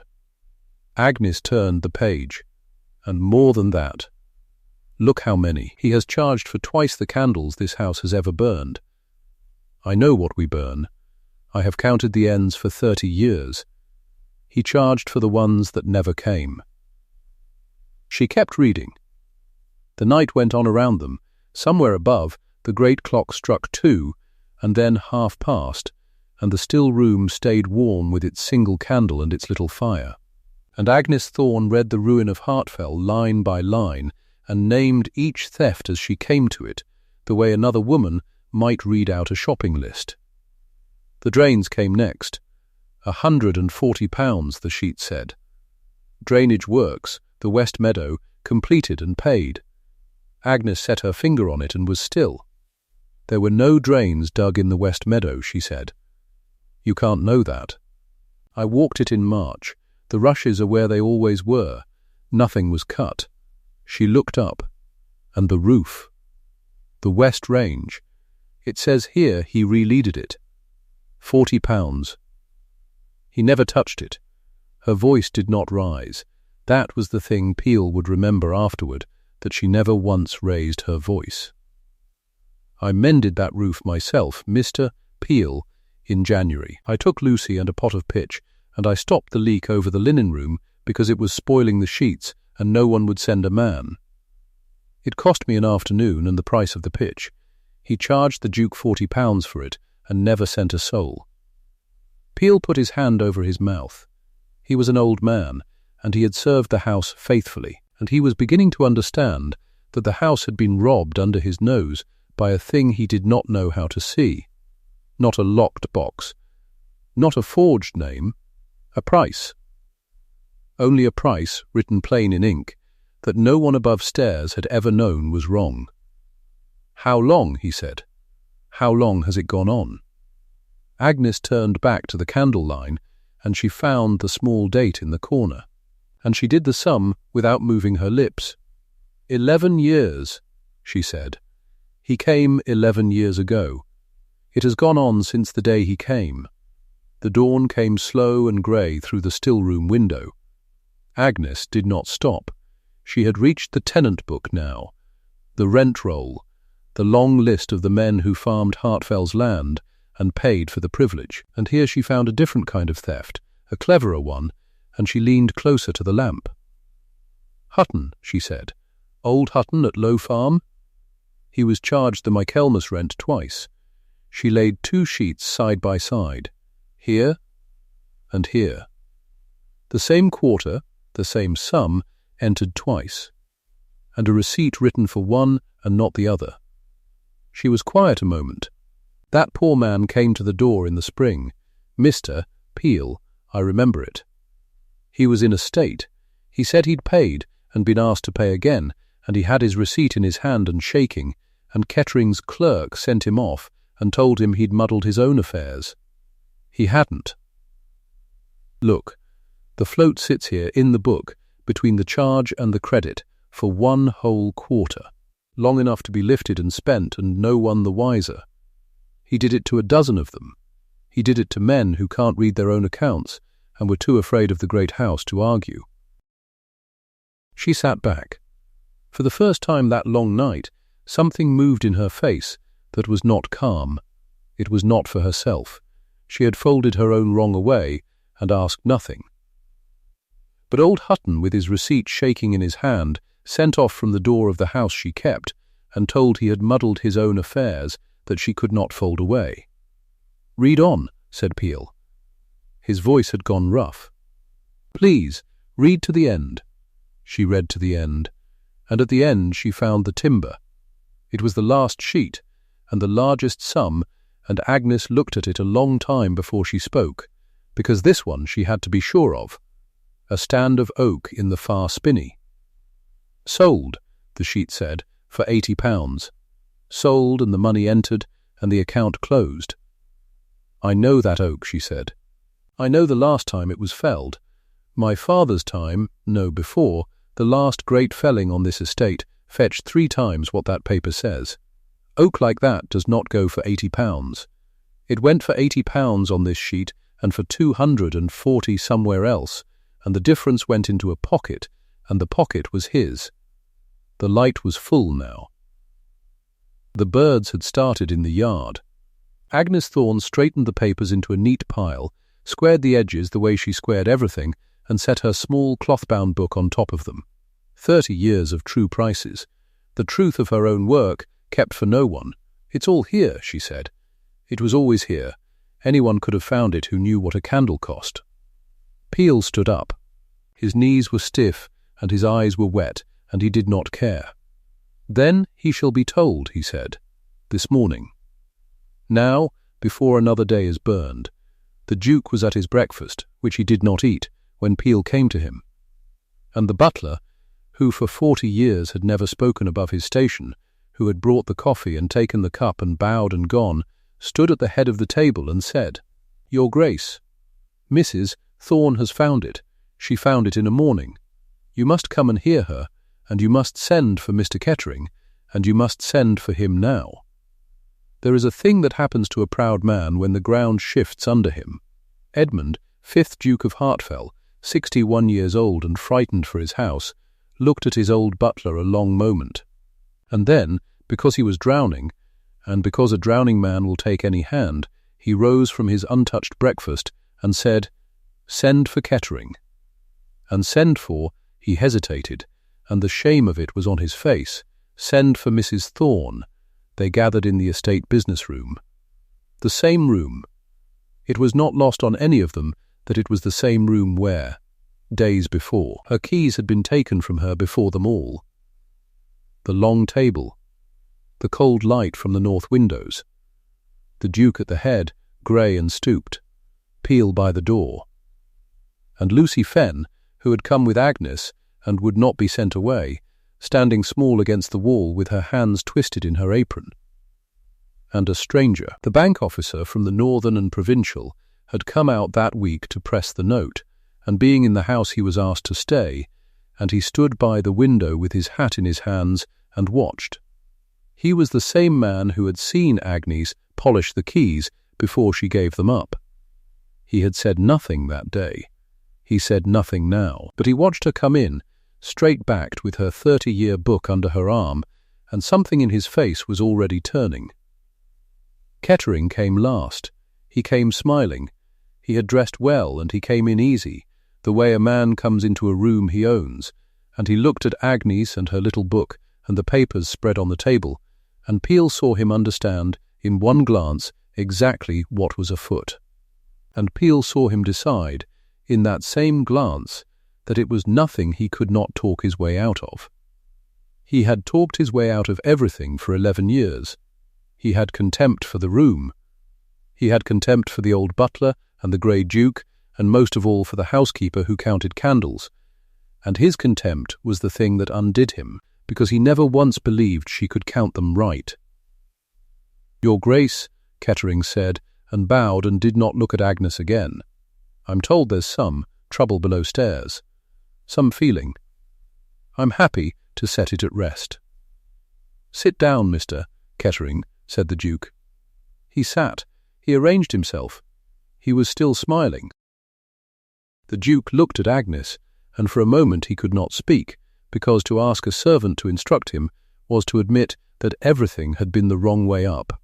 S1: Agnes turned the page. "And more than that. Look how many. He has charged for twice the candles this house has ever burned. I know what we burn. I have counted the ends for 30 years. He charged for the ones that never came." She kept reading. The night went on around them. Somewhere above, the great clock struck 2, and then 1/2 past, and the still room stayed warm with its single candle and its little fire. And Agnes Thorne read the ruin of Hartfell line by line, and named each theft as she came to it, the way another woman might read out a shopping list. The drains came next. £140, the sheet said. Drainage works, the West Meadow, completed and paid. Agnes set her finger on it and was still. There were no drains dug in the West Meadow, she said. You can't know that. I walked it in March. The rushes are where they always were. Nothing was cut. She looked up. And the roof. The West Range. It says here he re-leaded it. £40. He never touched it. Her voice did not rise. That was the thing Peel would remember afterward, that she never once raised her voice. I mended that roof myself, Mr. Peel, in January. I took Lucy and a pot of pitch, and I stopped the leak over the linen room because it was spoiling the sheets and no one would send a man. It cost me an afternoon and the price of the pitch. He charged the Duke £40 for it and never sent a soul. Peel put his hand over his mouth. He was an old man, and he had served the house faithfully, and he was beginning to understand that the house had been robbed under his nose by a thing he did not know how to see. Not a locked box, not a forged name, a price. Only a price, written plain in ink, that no one above stairs had ever known was wrong. How long, he said. How long has it gone on? Agnes turned back to the candle line, and she found the small date in the corner. And she did the sum without moving her lips. 11 years, she said. He came 11 years ago. It has gone on since the day he came. The dawn came slow and grey through the still-room window. Agnes did not stop. She had reached the tenant book now, the rent roll, the long list of the men who farmed Hartfell's land and paid for the privilege. And here she found a different kind of theft, a cleverer one, and she leaned closer to the lamp. Hutton, she said. Old Hutton at Low Farm? He was charged the Michaelmas rent twice. She laid 2 sheets side by side, here and here. The same quarter, the same sum, entered twice, and a receipt written for one and not the other. She was quiet a moment. That poor man came to the door in the spring. Mr. Peel, I remember it. He was in a state. He said he'd paid and been asked to pay again, and he had his receipt in his hand and shaking, and Kettering's clerk sent him off and told him he'd muddled his own affairs. He hadn't. Look, the float sits here in the book between the charge and the credit for 1 whole quarter, long enough to be lifted and spent and no one the wiser. He did it to a dozen of them. He did it to men who can't read their own accounts and were too afraid of the great house to argue. She sat back. For the first time that long night, something moved in her face that was not calm. It was not for herself. She had folded her own wrong away and asked nothing. But old Hutton, with his receipt shaking in his hand, sent off from the door of the house she kept and told he had muddled his own affairs that she could not fold away. Read on, said Peel. His voice had gone rough. Please, read to the end. She read to the end, and at the end she found the timber. It was the last sheet, and the largest sum, and Agnes looked at it a long time before she spoke, because this one she had to be sure of. A stand of oak in the far spinney. Sold, the sheet said, for £80. Sold, and the money entered, and the account closed. I know that oak, she said. I know the last time it was felled. My father's time, no, before, the last great felling on this estate fetched 3 times what that paper says. Oak like that does not go for £80. It went for £80 on this sheet and for 240 somewhere else, and the difference went into a pocket, and the pocket was his. The light was full now. The birds had started in the yard. Agnes Thorne straightened the papers into a neat pile, squared the edges the way she squared everything, and set her small cloth-bound book on top of them. 30 years of true prices. The truth of her own work, kept for no one. It's all here, she said. It was always here. Anyone could have found it who knew what a candle cost. Peel stood up. His knees were stiff, and his eyes were wet, and he did not care. Then he shall be told, he said, this morning. Now, before another day is burned. The Duke was at his breakfast, which he did not eat, when Peel came to him. And the butler, who for 40 years had never spoken above his station, who had brought the coffee and taken the cup and bowed and gone, stood at the head of the table and said, Your Grace, Mrs. Thorne has found it. She found it in a morning. You must come and hear her, and you must send for Mr. Kettering, and you must send for him now. There is a thing that happens to a proud man when the ground shifts under him. Edmund, 5th Duke of Hartfell, 61 years old and frightened for his house, looked at his old butler a long moment. And then, because he was drowning, and because a drowning man will take any hand, he rose from his untouched breakfast and said, Send for Kettering. And send for, he hesitated, and the shame of it was on his face. Send for Mrs. Thorne. They gathered in the estate business room. The same room. It was not lost on any of them that it was the same room where, days before, her keys had been taken from her before them all. The long table. The cold light from the north windows. The Duke at the head, grey and stooped. Peel by the door. And Lucy Fenn, who had come with Agnes and would not be sent away, standing small against the wall with her hands twisted in her apron. And a stranger, the bank officer from the Northern and Provincial, had come out that week to press the note, and being in the house he was asked to stay, and he stood by the window with his hat in his hands and watched. He was the same man who had seen Agnes polish the keys before she gave them up. He had said nothing that day. He said nothing now, but he watched her come in, straight-backed with her 30-year book under her arm, and something in his face was already turning. Kettering came last. He came smiling. He had dressed well, and he came in easy, the way a man comes into a room he owns, and he looked at Agnes and her little book and the papers spread on the table, and Peel saw him understand, in one glance, exactly what was afoot. And Peel saw him decide, in that same glance, that it was nothing he could not talk his way out of. He had talked his way out of everything for 11 years. He had contempt for the room. He had contempt for the old butler and the grey Duke, and most of all for the housekeeper who counted candles. And his contempt was the thing that undid him, because he never once believed she could count them right. Your Grace, Kettering said, and bowed and did not look at Agnes again. I'm told there's some trouble below stairs. Some feeling. I'm happy to set it at rest. Sit down, Mr. Kettering, said the Duke. He sat. He arranged himself. He was still smiling. The Duke looked at Agnes, and for a moment he could not speak, because to ask a servant to instruct him was to admit that everything had been the wrong way up.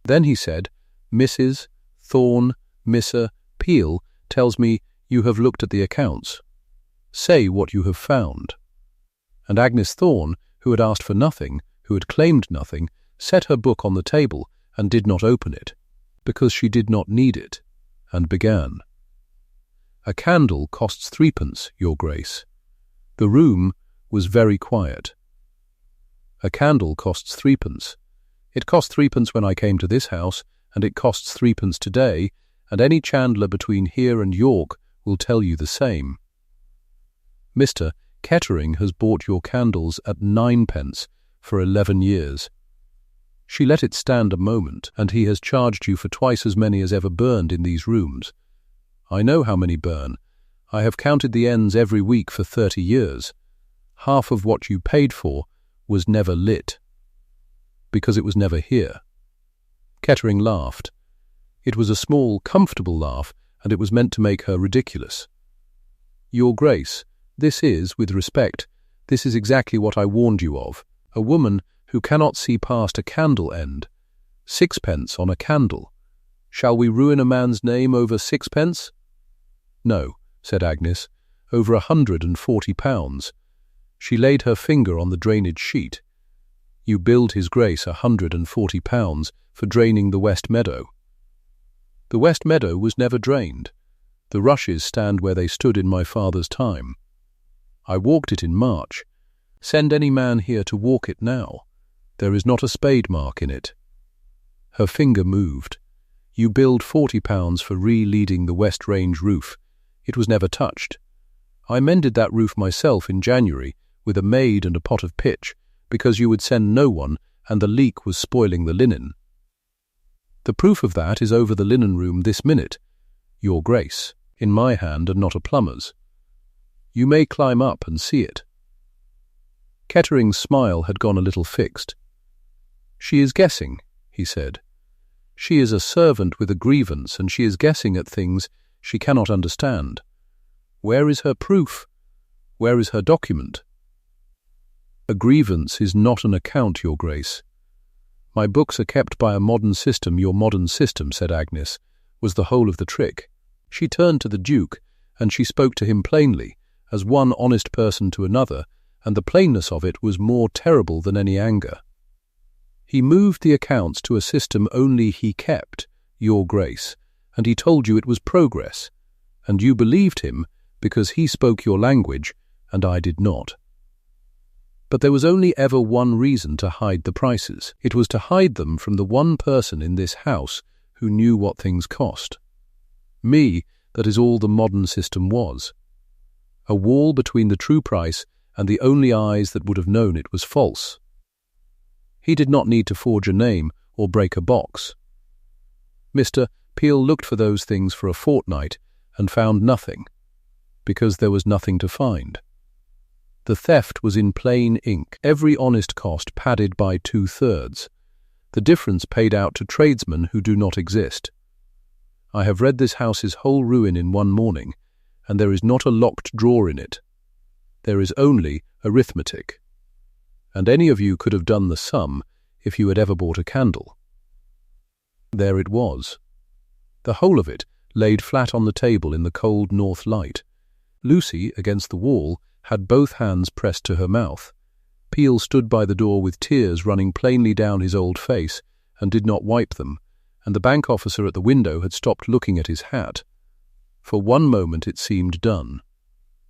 S1: Then he said, Mrs. Thorne, Mr. Peel tells me you have looked at the accounts. Say what you have found. And Agnes Thorne, who had asked for nothing, who had claimed nothing, set her book on the table and did not open it, because she did not need it, and began. A candle costs 3d, Your Grace. The room was very quiet. A candle costs 3d. It cost 3d when I came to this house, and it costs 3d today, and any chandler between here and York will tell you the same. Mr. Kettering has bought your candles at 9p for 11 years. She let it stand a moment, and he has charged you for twice as many as ever burned in these rooms. I know how many burn. I have counted the ends every week for 30 years. Half of what you paid for was never lit, because it was never here. Kettering laughed. It was a small, comfortable laugh, and it was meant to make her ridiculous. Your Grace, this is, with respect, this is exactly what I warned you of. A woman who cannot see past a candle end. 6p on a candle. Shall we ruin a man's name over 6p? No, said Agnes, over £140. She laid her finger on the drainage sheet. You billed His Grace £140 for draining the West Meadow. The West Meadow was never drained. The rushes stand where they stood in my father's time. I walked it in March. Send any man here to walk it now. There is not a spade mark in it. Her finger moved. You billed £40 for re-leading the West Range roof. It was never touched. I mended that roof myself in January with a maid and a pot of pitch, because you would send no one and the leak was spoiling the linen. The proof of that is over the linen room this minute, Your Grace, in my hand and not a plumber's. You may climb up and see it. Kettering's smile had gone a little fixed. She is guessing, he said. She is a servant with a grievance, and she is guessing at things she cannot understand. Where is her proof? Where is her document? A grievance is not an account, Your Grace. My books are kept by a modern system. Your modern system, said Agnes, was the whole of the trick. She turned to the Duke, and she spoke to him plainly, as one honest person to another, and the plainness of it was more terrible than any anger. He moved the accounts to a system only he kept, Your Grace, and he told you it was progress, and you believed him because he spoke your language and I did not. But there was only ever one reason to hide the prices. It was to hide them from the one person in this house who knew what things cost. Me, that is all the modern system was. A wall between the true price and the only eyes that would have known it was false. He did not need to forge a name or break a box. Mr. Peel looked for those things for a fortnight and found nothing, because there was nothing to find. The theft was in plain ink, every honest cost padded by 2/3, the difference paid out to tradesmen who do not exist. I have read this house's whole ruin in one morning, and there is not a locked drawer in it. There is only arithmetic. And any of you could have done the sum if you had ever bought a candle. There it was. The whole of it laid flat on the table in the cold north light. Lucy, against the wall, had both hands pressed to her mouth. Peel stood by the door with tears running plainly down his old face and did not wipe them, and the bank officer at the window had stopped looking at his hat. For one moment it seemed done.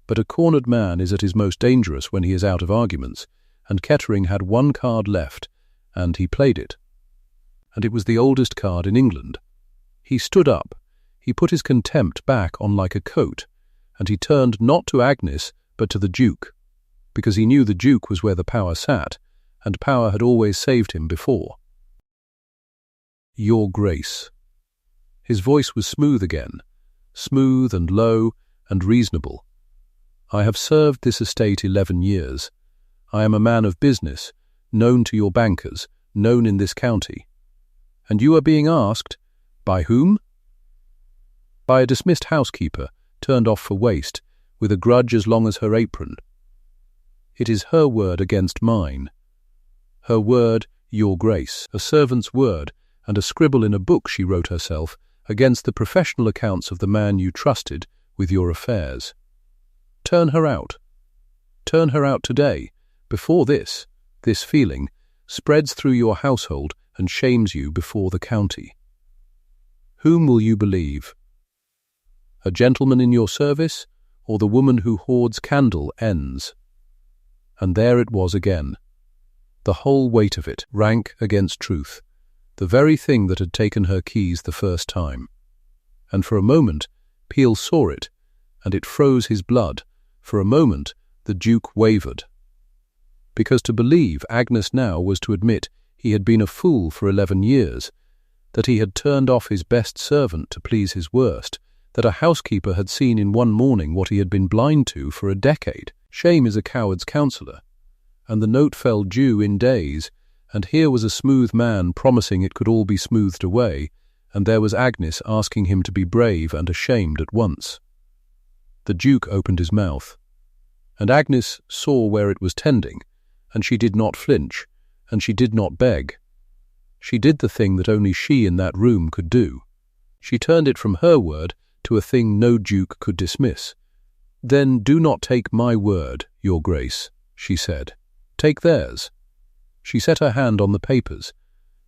S1: But a cornered man is at his most dangerous when he is out of arguments, and Kettering had one card left, and he played it. And it was the oldest card in England. He stood up, he put his contempt back on like a coat, and he turned not to Agnes but to the Duke, because he knew the Duke was where the power sat, and power had always saved him before. Your Grace. His voice was smooth again, smooth and low and reasonable. I have served this estate 11 years. I am a man of business, known to your bankers, known in this county. And you are being asked, by whom? By a dismissed housekeeper, turned off for waste, with a grudge as long as her apron. It is her word against mine. Her word, Your Grace, a servant's word, and a scribble in a book she wrote herself, against the professional accounts of the man you trusted with your affairs. Turn her out. Turn her out today, before this feeling, spreads through your household and shames you before the county. Whom will you believe? A gentleman in your service, or the woman who hoards candle ends? And there it was again. The whole weight of it, rank against truth, the very thing that had taken her keys the first time. and for a moment Peel saw it, and it froze his blood. For a moment the Duke wavered. Because to believe Agnes now was to admit he had been a fool for 11 years, that he had turned off his best servant to please his worst, that a housekeeper had seen in one morning what he had been blind to for a decade. Shame is a coward's counsellor, and the note fell due in days, and here was a smooth man promising it could all be smoothed away, and there was Agnes asking him to be brave and ashamed at once. The Duke opened his mouth, and Agnes saw where it was tending, and she did not flinch, and she did not beg. She did the thing that only she in that room could do. She turned it from her word to a thing no Duke could dismiss. "Then do not take my word, Your Grace," she said. "Take theirs." She set her hand on the papers.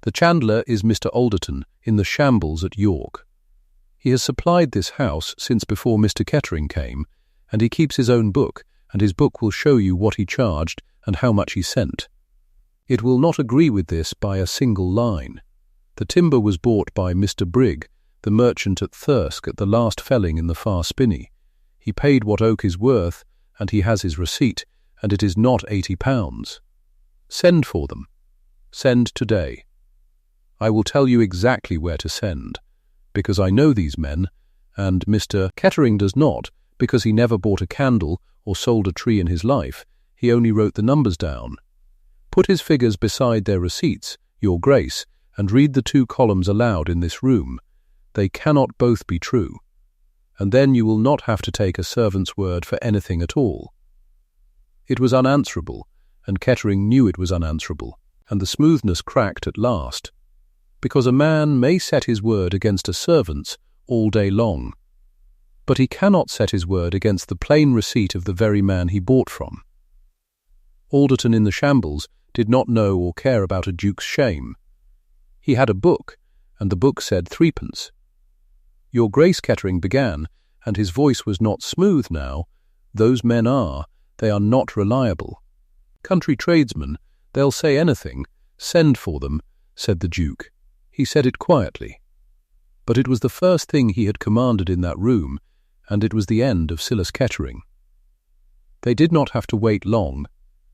S1: "The chandler is Mr. Alderton, in the shambles at York. He has supplied this house since before Mr. Kettering came, and he keeps his own book, and his book will show you what he charged and how much he sent. It will not agree with this by a single line. The timber was bought by Mr. Brigg, the merchant at Thirsk at the last felling in the far spinney. He paid what oak is worth, and he has his receipt, and it is not £80. Send for them. Send today. I will tell you exactly where to send, because I know these men, and Mr. Kettering does not, because he never bought a candle or sold a tree in his life. He only wrote the numbers down. Put his figures beside their receipts, Your Grace, and read the 2 columns aloud in this room. They cannot both be true. And then you will not have to take a servant's word for anything at all." It was unanswerable, and Kettering knew it was unanswerable, and the smoothness cracked at last. Because a man may set his word against a servant's all day long, but he cannot set his word against the plain receipt of the very man he bought from. Alderton in the shambles did not know or care about a duke's shame. He had a book, and the book said 3d. Your Grace, Kettering began, and his voice was not smooth now. "Those men are. They are not reliable. Country tradesmen, they'll say anything. Send for them," said the Duke. He said it quietly. But it was the first thing he had commanded in that room, and it was the end of Silas Kettering. They did not have to wait long,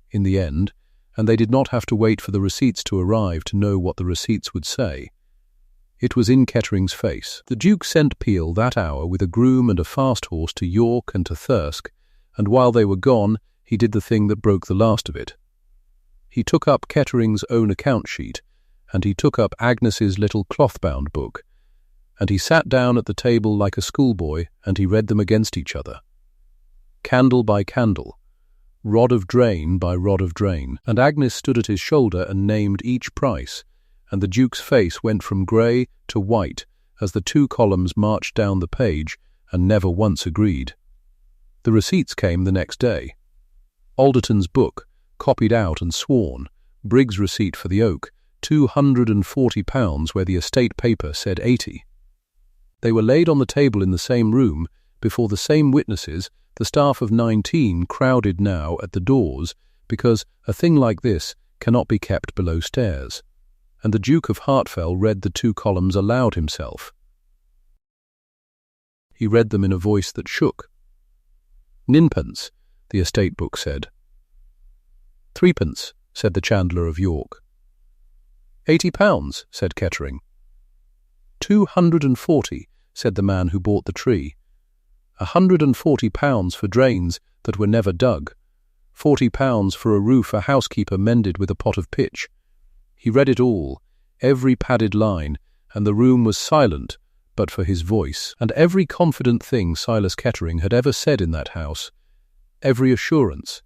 S1: in the end, and they did not have to wait for the receipts to arrive to know what the receipts would say. It was in Kettering's face. The Duke sent Peel that hour with a groom and a fast horse to York and to Thirsk, and while they were gone, he did the thing that broke the last of it. He took up Kettering's own account sheet, and he took up Agnes's little cloth-bound book, and he sat down at the table like a schoolboy, and he read them against each other. Candle by candle, rod of drain by rod of drain, and Agnes stood at his shoulder and named each price, and the Duke's face went from grey to white as the 2 columns marched down the page and never once agreed. The receipts came the next day. Alderton's book, copied out and sworn, Briggs' receipt for the oak, £240 where the estate paper said 80. They were laid on the table in the same room, before the same witnesses, the staff of 19 crowded now at the doors, because a thing like this cannot be kept below stairs. And the Duke of Hartfell read the 2 columns aloud himself. He read them in a voice that shook. "Ninpence," the estate book said. "3d," said the chandler of York. £80, said Kettering. 240, said the man who bought the tree. £140 for drains that were never dug. £40 for a roof a housekeeper mended with a pot of pitch. He read it all, every padded line, and the room was silent but for his voice, and every confident thing Silas Kettering had ever said in that house, every assurance,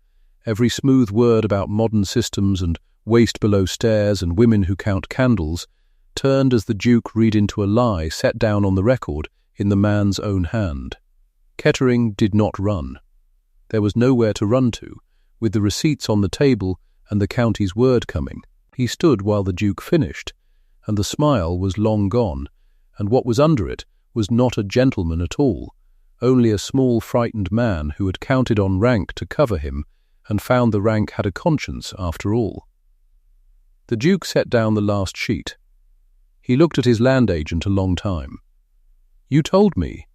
S1: every smooth word about modern systems and waste below stairs and women who count candles, turned as the Duke read into a lie set down on the record in the man's own hand. Kettering did not run. There was nowhere to run to, with the receipts on the table and the county's word coming. He stood while the Duke finished, and the smile was long gone, and what was under it was not a gentleman at all, only a small frightened man who had counted on rank to cover him and found the rank had a conscience after all. The Duke set down the last sheet. He looked at his land agent a long time. "You told me,"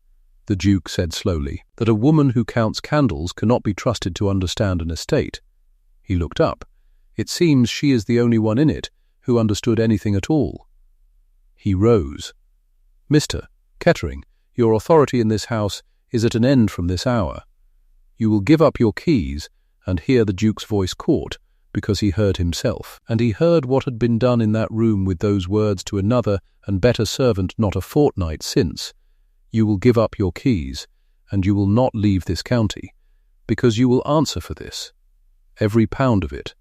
S1: the Duke said slowly, "that a woman who counts candles cannot be trusted to understand an estate." He looked up. "It seems she is the only one in it who understood anything at all." He rose. "Mr. Kettering, your authority in this house is at an end from this hour. You will give up your keys," and here the Duke's voice caught, because he heard himself, and he heard what had been done in that room with those words to another and better servant not a fortnight since. "You will give up your keys, and you will not leave this county, because you will answer for this, every pound of it,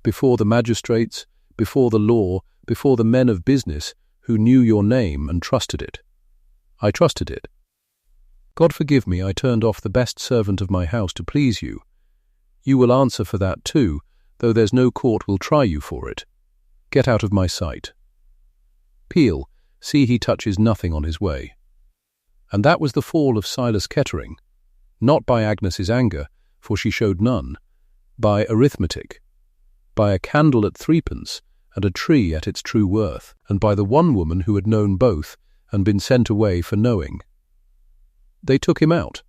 S1: before the magistrates, before the law, before the men of business who knew your name and trusted it." "I trusted it. God forgive me, I turned off the best servant of my house to please you. You will answer for that too, though there's no court will try you for it. Get out of my sight. Peel, see he touches nothing on his way." And that was the fall of Silas Kettering, not by Agnes's anger, for she showed none, by arithmetic, by a candle at threepence and a tree at its true worth, and by the one woman who had known both and been sent away for knowing. They took him out.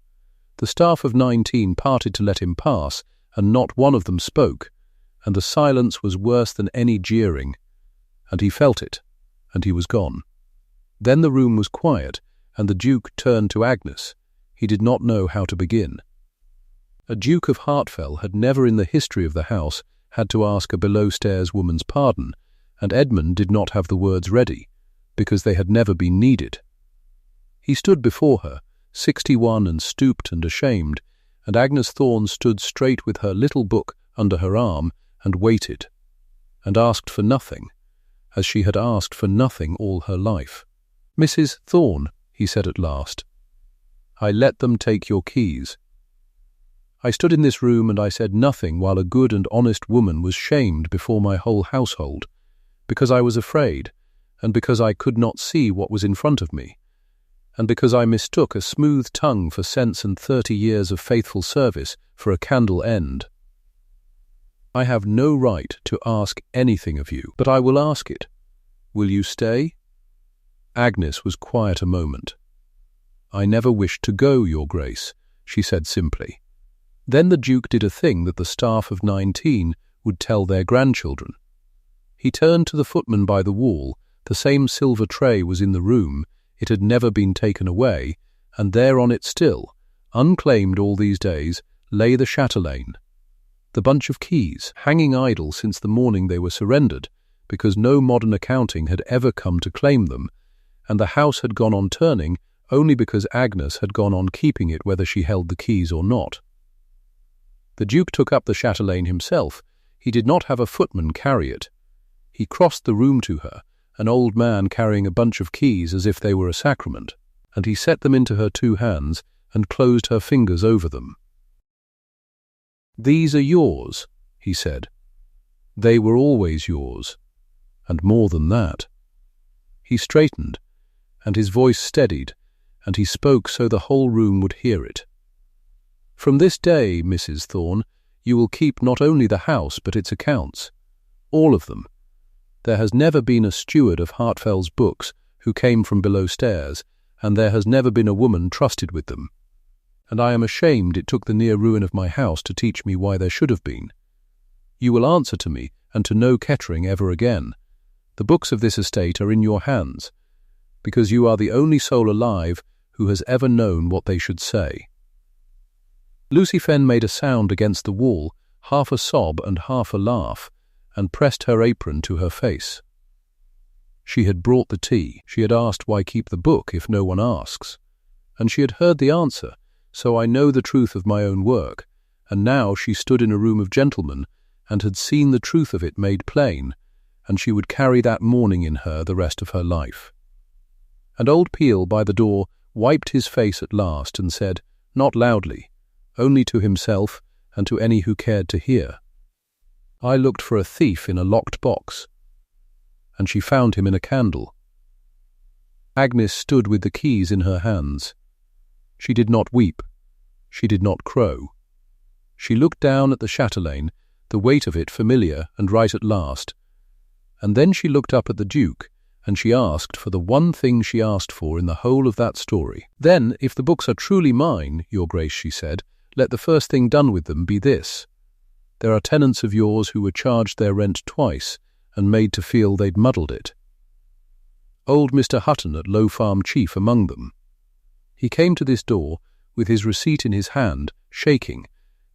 S1: The staff of 19 parted to let him pass, and not one of them spoke, and the silence was worse than any jeering, and he felt it, and he was gone. Then the room was quiet, and the Duke turned to Agnes. He did not know how to begin. A Duke of Hartfell had never in the history of the house had to ask a below-stairs woman's pardon, and Edmund did not have the words ready, because they had never been needed. He stood before her, 61 and stooped and ashamed, and Agnes Thorne stood straight with her little book under her arm and waited, and asked for nothing, as she had asked for nothing all her life. "Mrs. Thorne," he said at last, "I let them take your keys. I stood in this room and I said nothing while a good and honest woman was shamed before my whole household, because I was afraid, and because I could not see what was in front of me, and because I mistook a smooth tongue for sense and 30 years of faithful service for a candle end. I have no right to ask anything of you, but I will ask it. Will you stay?" Agnes was quiet a moment. "I never wished to go, Your Grace," she said simply. Then the Duke did a thing that the staff of 19 would tell their grandchildren. He turned to the footman by the wall. The same silver tray was in the room. It had never been taken away, and there on it still, unclaimed all these days, lay the chatelaine, the bunch of keys, hanging idle since the morning they were surrendered, because no modern accounting had ever come to claim them, and the house had gone on turning only because Agnes had gone on keeping it whether she held the keys or not. The Duke took up the chatelaine himself. He did not have a footman carry it. He crossed the room to her, an old man carrying a bunch of keys as if they were a sacrament, and he set them into her 2 hands and closed her fingers over them. "These are yours," he said. "They were always yours, and more than that." He straightened, and his voice steadied, and he spoke so the whole room would hear it. "From this day, Mrs. Thorne, you will keep not only the house but its accounts, all of them. There has never been a steward of Hartfell's books who came from below stairs, and there has never been a woman trusted with them. And I am ashamed it took the near ruin of my house to teach me why there should have been. You will answer to me, and to no Kettering ever again. The books of this estate are in your hands, because you are the only soul alive who has ever known what they should say." Lucy Fenn made a sound against the wall, half a sob and half a laugh, and pressed her apron to her face. She had brought the tea. She had asked why keep the book if no one asks. And she had heard the answer, so I know the truth of my own work, and now she stood in a room of gentlemen and had seen the truth of it made plain, and she would carry that mourning in her the rest of her life. And old Peel by the door wiped his face at last and said, not loudly, only to himself and to any who cared to hear, "I looked for a thief in a locked box, and she found him in a candle." Agnes stood with the keys in her hands. She did not weep. She did not crow. She looked down at the chatelaine, the weight of it familiar and right at last, and then she looked up at the Duke, and she asked for the one thing she asked for in the whole of that story. "Then, if the books are truly mine, Your Grace," she said, "let the first thing done with them be this. There are tenants of yours who were charged their rent twice and made to feel they'd muddled it. Old Mr. Hutton at Low Farm chief among them. He came to this door with his receipt in his hand, shaking,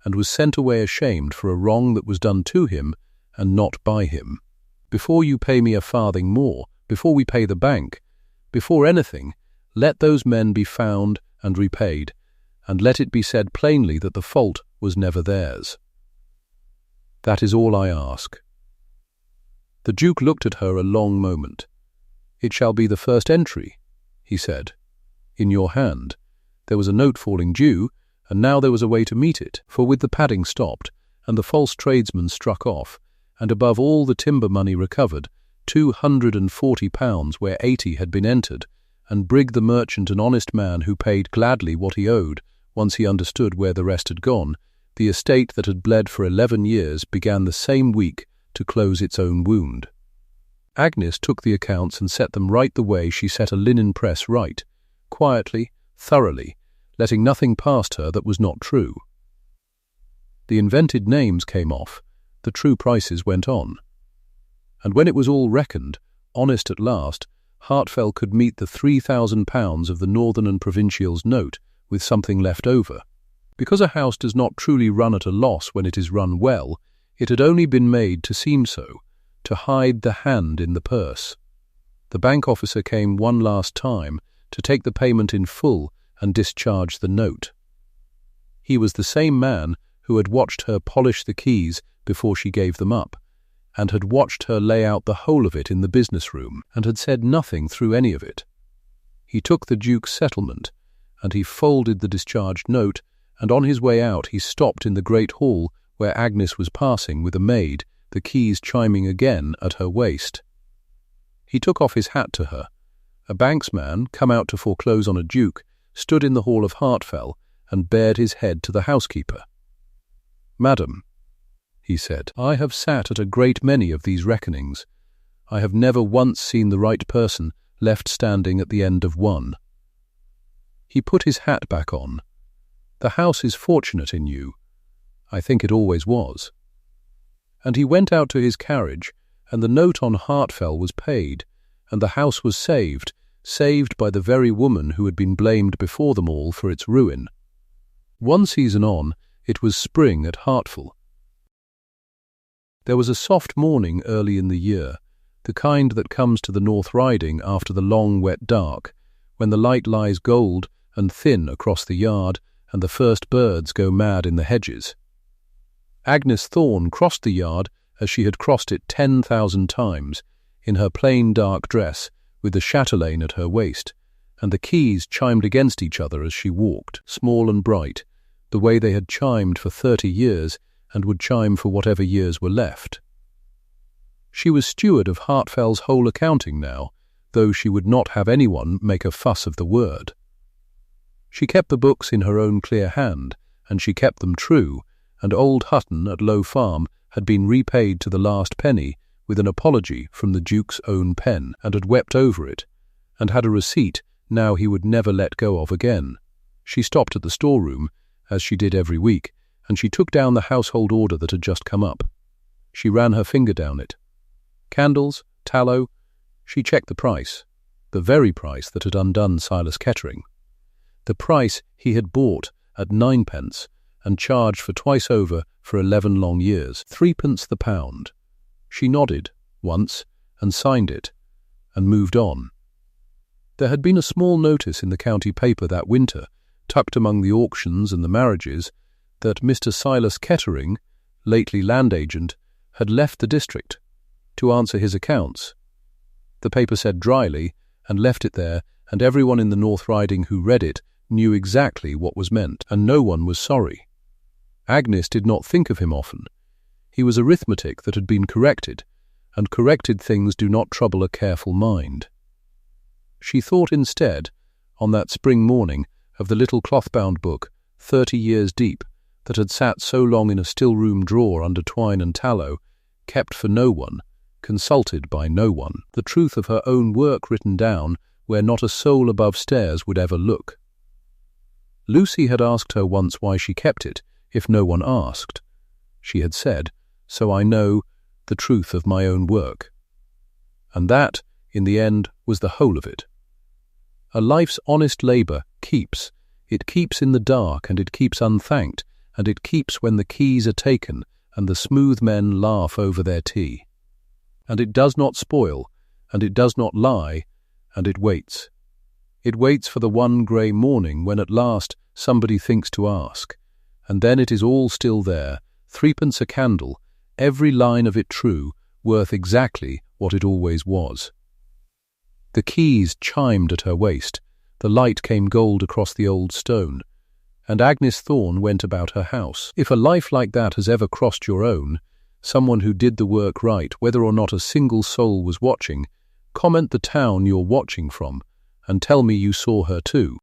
S1: and was sent away ashamed for a wrong that was done to him and not by him. Before you pay me a farthing more, before we pay the bank, before anything, let those men be found and repaid, and let it be said plainly that the fault was never theirs. That is all I ask." The Duke looked at her a long moment. "It shall be the first entry," he said. "In your hand. There was a note falling due, and now there was a way to meet it, for with the padding stopped, and the false tradesman struck off, and above all the timber money recovered, £240 where 80 had been entered, and Brigg the merchant an honest man who paid gladly what he owed, once he understood where the rest had gone, the estate that had bled for 11 years began the same week to close its own wound." Agnes took the accounts and set them right the way she set a linen press right, quietly, thoroughly, letting nothing past her that was not true. The invented names came off, the true prices went on. And when it was all reckoned, honest at last, Hartfell could meet the £3,000 of the Northern and Provincial's note with something left over. Because a house does not truly run at a loss when it is run well, it had only been made to seem so, to hide the hand in the purse. The bank officer came one last time to take the payment in full and discharge the note. He was the same man who had watched her polish the keys before she gave them up, and had watched her lay out the whole of it in the business room, and had said nothing through any of it. He took the Duke's settlement, and he folded the discharged note, and on his way out he stopped in the great hall where Agnes was passing with a maid, the keys chiming again at her waist. He took off his hat to her. A banksman, come out to foreclose on a duke, stood in the hall of Hartfell and bared his head to the housekeeper. "Madam," he said, "I have sat at a great many of these reckonings. I have never once seen the right person left standing at the end of one." He put his hat back on. "The house is fortunate in you. I think it always was." And he went out to his carriage, and the note on Hartfell was paid, and the house was saved by the very woman who had been blamed before them all for its ruin. One season on, it was spring at Hartfell. There was a soft morning early in the year, the kind that comes to the North Riding after the long wet dark, when the light lies gold and thin across the yard, and the first birds go mad in the hedges. Agnes Thorne crossed the yard as she had crossed it 10,000 times, in her plain dark dress, with the chatelaine at her waist, and the keys chimed against each other as she walked, small and bright, the way they had chimed for 30 years and would chime for whatever years were left. She was steward of Hartfell's whole accounting now, though she would not have anyone make a fuss of the word. She kept the books in her own clear hand, and she kept them true, and old Hutton at Low Farm had been repaid to the last penny with an apology from the Duke's own pen, and had wept over it, and had a receipt now he would never let go of again. She stopped at the storeroom, as she did every week, and she took down the household order that had just come up. She ran her finger down it. Candles, tallow, she checked the price, the very price that had undone Silas Kettering. The price he had bought at 9p and charged for twice over for 11 long years, 3p the pound. She nodded once and signed it and moved on. There had been a small notice in the county paper that winter, tucked among the auctions and the marriages, that Mr. Silas Kettering, lately land agent, had left the district to answer his accounts. The paper said dryly, and left it there, and everyone in the North Riding who read it knew exactly what was meant, and no one was sorry. Agnes did not think of him often. He was arithmetic that had been corrected, and corrected things do not trouble a careful mind. She thought instead, on that spring morning, of the little cloth-bound book, 30 years deep, that had sat so long in a still-room drawer under twine and tallow, kept for no one, consulted by no one, the truth of her own work written down where not a soul above stairs would ever look. Lucy had asked her once why she kept it, if no one asked. She had said, "So I know the truth of my own work." And that, in the end, was the whole of it. A life's honest labour keeps. It keeps in the dark, and it keeps unthanked, and it keeps when the keys are taken and the smooth men laugh over their tea. And it does not spoil, and it does not lie, and it waits. It waits for the one grey morning when at last somebody thinks to ask, and then it is all still there, 3p a candle, every line of it true, worth exactly what it always was. The keys chimed at her waist, the light came gold across the old stone, and Agnes Thorne went about her house. If a life like that has ever crossed your own, someone who did the work right, whether or not a single soul was watching, comment the town you're watching from, and tell me you saw her too.